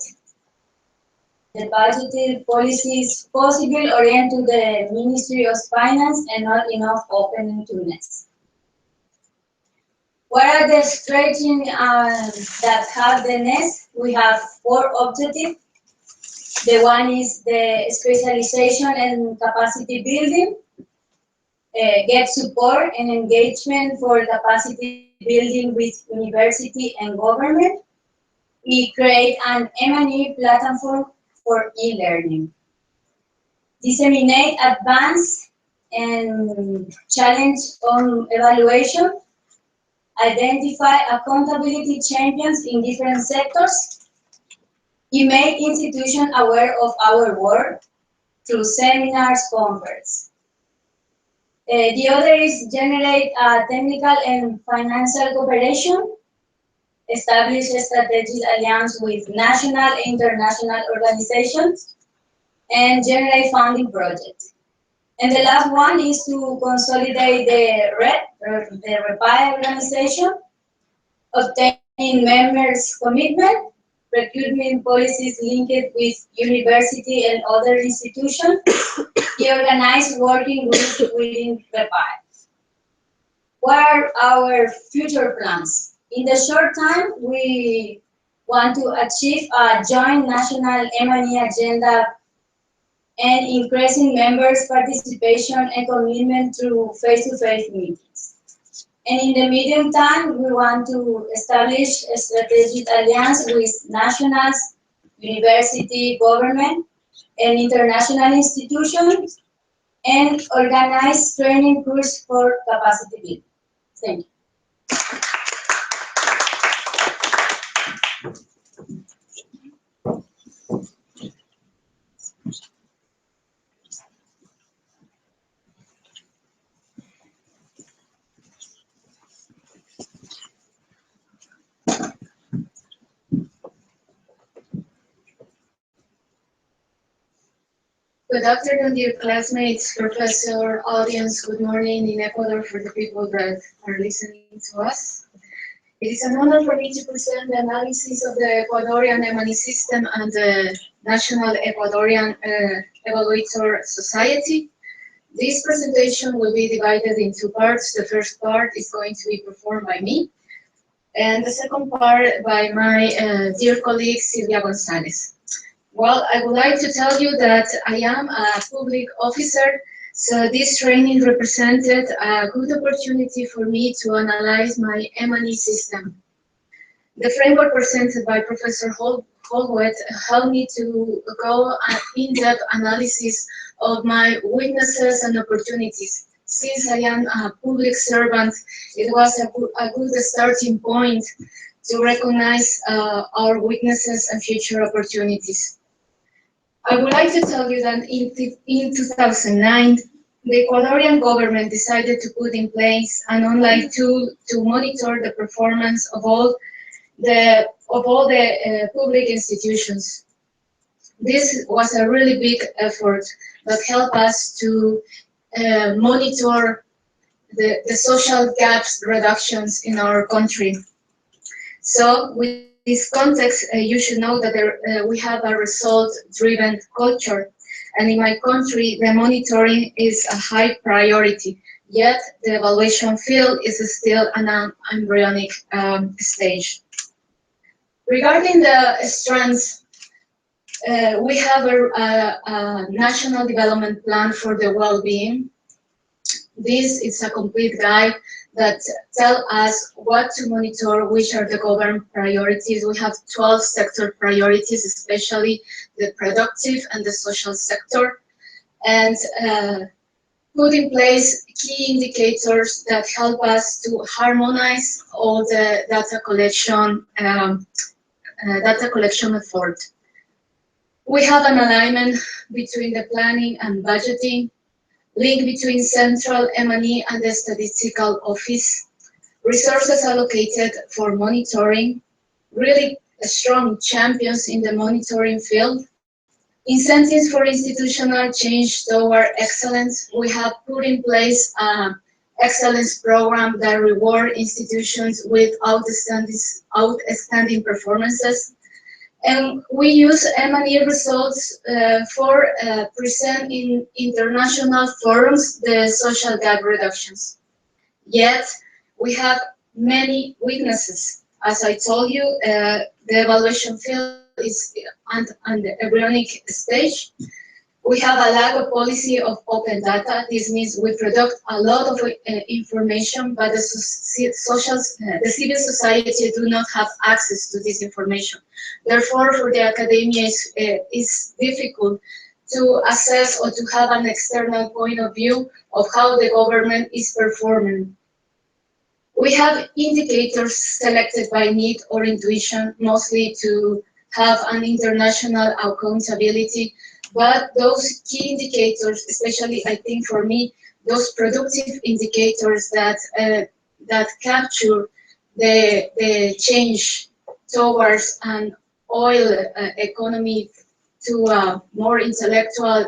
the budgetary policies possible orient to the Ministry of Finance and not enough openness. What are the stretching that have the next? We have 4 objectives. The one is the specialization and capacity building, get support and engagement for capacity building with university and government. We create an M&E platform for e-learning. Disseminate advanced and challenge on evaluation. Identify accountability champions in different sectors. We make institutions aware of our work through seminars, conferences. The other is generate technical and financial cooperation, establish a strategic alliance with national and international organizations, and generate funding projects. And the last one is to consolidate the REPI organization, obtaining members' commitment, recruitment policies linked with university and other institutions, the organized working groups within REPI. What are our future plans? In the short time, we want to achieve a joint national M&E agenda and increasing members' participation and commitment through face-to-face meetings. And in the medium term, we want to establish a strategic alliance with nationals, university, government, and international institutions, and organize training courses for capacity building. Thank you. Good afternoon, dear classmates, professor, audience. Good morning in Ecuador for the people that are listening to us. It is an honor for me to present the analysis of the Ecuadorian M&E system and the National Ecuadorian Evaluator Society. This presentation will be divided in 2 parts. The first part is going to be performed by me, and the second part by my dear colleague, Silvia Gonzalez. Well, I would like to tell you that I am a public officer, so this training represented a good opportunity for me to analyze my M&E system. The framework presented by Professor Holwet helped me to go an in-depth analysis of my weaknesses and opportunities. Since I am a public servant, it was a good starting point to recognize our weaknesses and future opportunities. I would like to tell you that in 2009, the Ecuadorian government decided to put in place an online tool to monitor the performance of all the public institutions. This was a really big effort that helped us to monitor the social gaps reductions in our country. So with this context, you should know that we have a result-driven culture, and in my country, the monitoring is a high priority, yet the evaluation field is still an embryonic stage. Regarding the strengths, we have a national development plan for the well-being. This is a complete guide that tell us what to monitor, which are the government priorities. We have 12 sector priorities, especially the productive and the social sector, and put in place key indicators that help us to harmonize all the data collection effort. We have an alignment between the planning and budgeting, link between central M&E and the statistical office, resources allocated for monitoring, really strong champions in the monitoring field, Incentives for institutional change toward excellence. We have put in place an excellence program that reward institutions with outstanding performances. And we use M&E results for present in international forums the social gap reductions. Yet, we have many weaknesses. As I told you, the evaluation field is on the embryonic stage. We have a lack of policy of open data. This means we produce a lot of information, but the civil society do not have access to this information. Therefore, for the academia, it's difficult to assess or to have an external point of view of how the government is performing. We have indicators selected by need or intuition, mostly to have an international accountability. But those key indicators, especially I think for me, those productive indicators that capture the change towards an oil economy to a more intellectual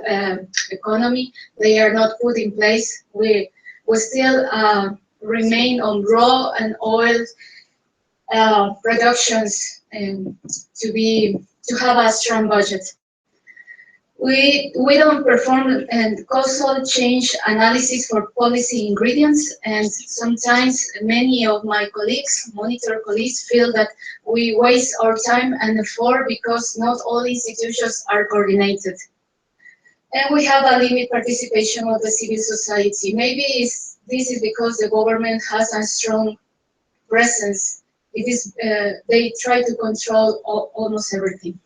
economy, they are not put in place. We still remain on raw and oil productions to have a strong budget. We don't perform causal change analysis for policy ingredients, and sometimes many of my colleagues, monitor colleagues, feel that we waste our time and effort because not all institutions are coordinated. And we have a limited participation of the civil society. Maybe this is because the government has a strong presence. They try to control almost everything.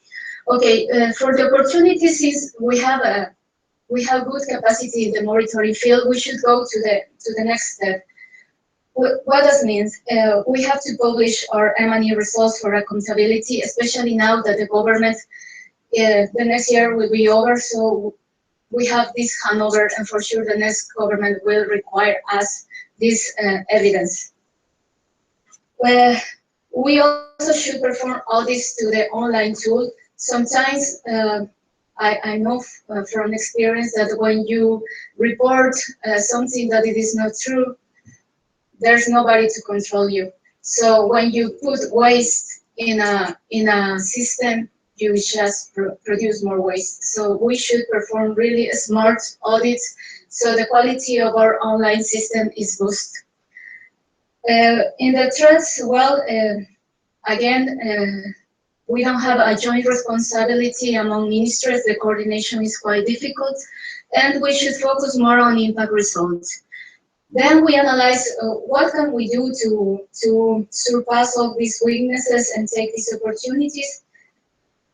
Okay, for the opportunities, since we have good capacity in the monitoring field, we should go to the next step. What does it mean? We have to publish our M&E results for accountability, especially now that the government, the next year will be over, so we have this handover, and for sure the next government will require us this evidence. We also should perform audits to the online tool. Sometimes I know from experience that when you report something that it is not true, there's nobody to control you. So when you put waste in a system, you just produce more waste. So we should perform really smart audits so the quality of our online system is boosted. In the threats, well, again, we don't have a joint responsibility among ministries. The coordination is quite difficult, and we should focus more on impact results. Then we analyze what can we do to surpass all these weaknesses and take these opportunities.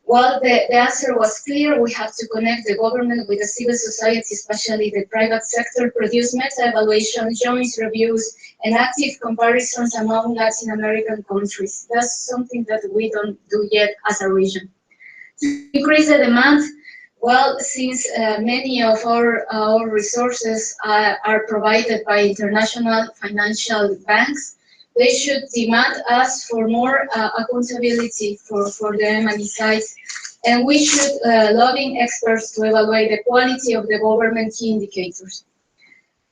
Well, the answer was clear. We have to connect the government with the civil society, especially the private sector, produce meta-evaluations, joint reviews, and active comparisons among Latin American countries. That's something that we don't do yet as a region. To increase the demand, well, since many of our resources are provided by international financial banks, they should demand us for more accountability for the M&E side. And we should lobby experts to evaluate the quality of the government key indicators.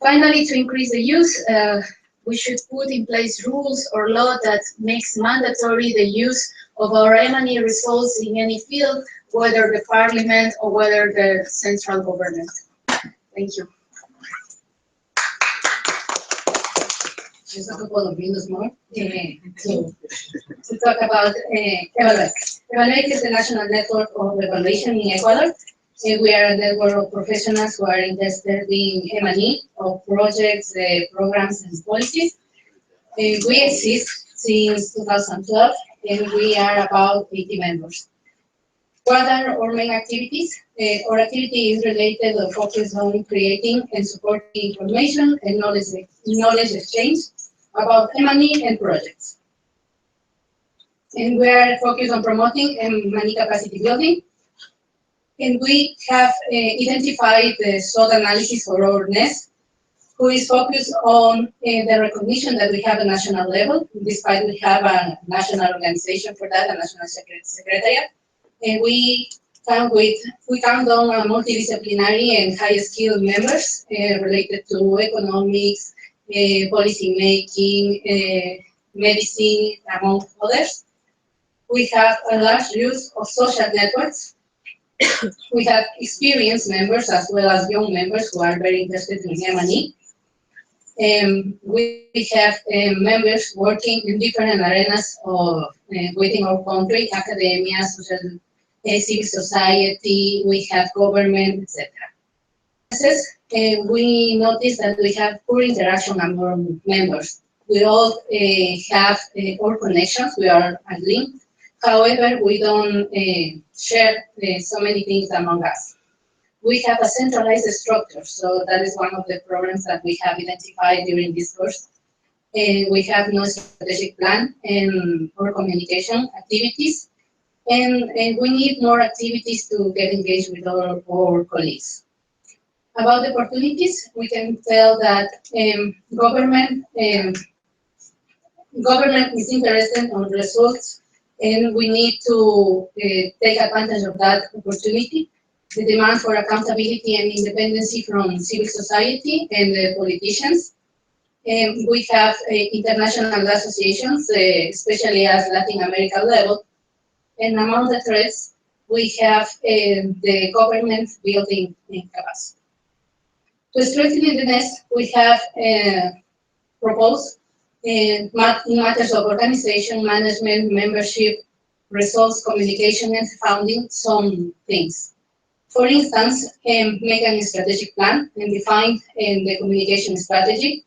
Finally, to increase the use, we should put in place rules or law that makes mandatory the use of our M&E results in any field, whether the parliament or whether the central government. Thank you. Just a couple of minutes more to talk about Evaluate. Evaluate is the national network of evaluation in Ecuador. We are a network of professionals who are interested in M&E, of projects, programs, and policies. We exist since 2012, and we are about 80 members. What are our main activities? Our activity is related or focused on creating and supporting information and knowledge exchange about M&E and projects. And we are focused on promoting M&E capacity building. And we have identified the SWOT analysis for our NES, who is focused on the recognition that we have a national level, despite we have a national organization for that, a national secretariat. And we we count on multidisciplinary and high-skilled members related to economics, policy making, medicine, among others. We have a large use of social networks. We have experienced members as well as young members who are very interested in M&E. We have members working in different arenas of within our country, academia, social, civil society, we have government, etc. We notice that we have poor interaction among members. We all have all connections, we are linked. However, we don't share so many things among us. We have a centralized structure, so that is one of the problems that we have identified during this course. We have no strategic plan and or communication activities, and we need more activities to get engaged with our colleagues. About the opportunities, we can tell that government is interested on results, and we need to take advantage of that opportunity. The demand for accountability and independence from civil society and the politicians. We have international associations, especially at Latin America level. And among the threats, we have the government building capacity. To strengthen the nest, we have proposed in matters of organization, management, membership, results, communication, and funding some things. For instance, make a strategic plan and define the communication strategy,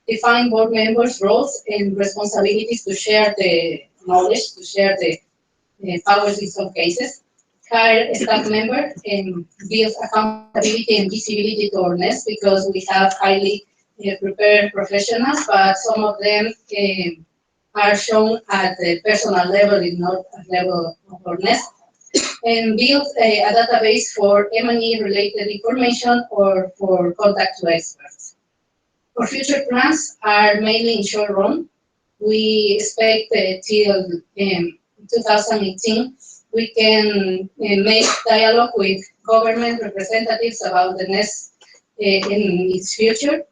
define board members' roles and responsibilities to share the knowledge, to share the powers in some cases, hire a staff member and build accountability and visibility to our nest because we have highly prepared professionals, but some of them are shown at the personal level, if not at level of our nest. And build a database for M&E related information or for contact to experts. Our future plans are mainly in short run. We expect till 2018 we can make dialogue with government representatives about the nest in its future,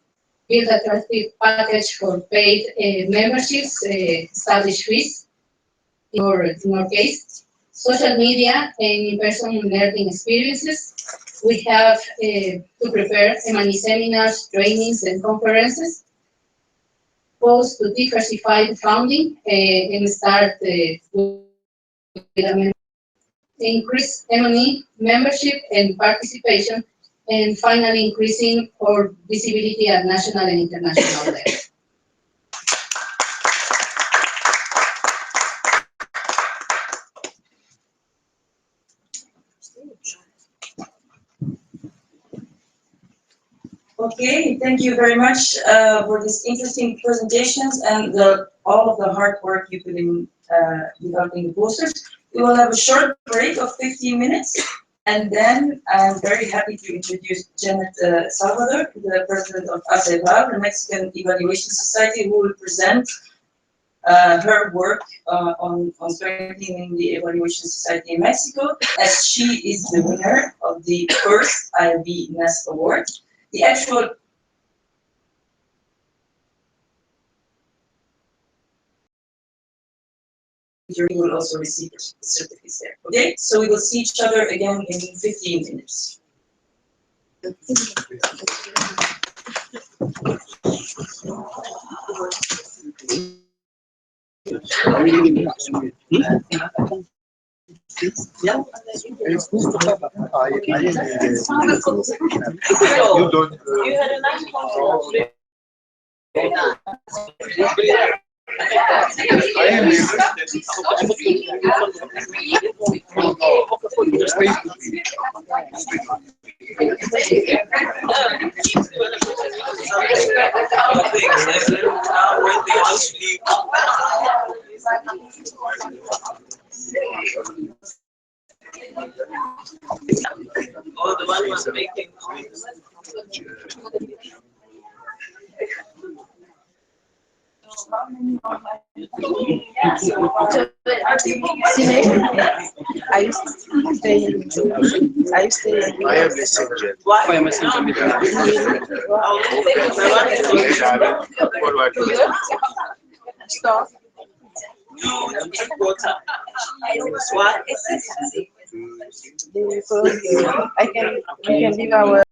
build a attractive package for paid memberships, establish fees in our case. Social media and in-person learning experiences. We have to prepare M&E seminars, trainings, and conferences. Post to diversify the funding and start with increase M&E membership and participation, and finally increasing our visibility at national and international level. Okay, thank you very much for these interesting presentations and all of the hard work you put in developing the posters. We will have a short break of 15 minutes, and then I'm very happy to introduce Janet Salvador, the president of ACEVAL, the Mexican Evaluation Society, who will present her work on strengthening the Evaluation Society in Mexico, as she is the winner of the first IB NEST Award. The actual jury will also receive certificates there. Okay, so we will see each other again in 15 minutes. Yeah. You had a nice conference. Oh, the one was making. I used to stay in. I used to stay in. I am messenger. Why? I am messenger. Stop. What? Because I can leave our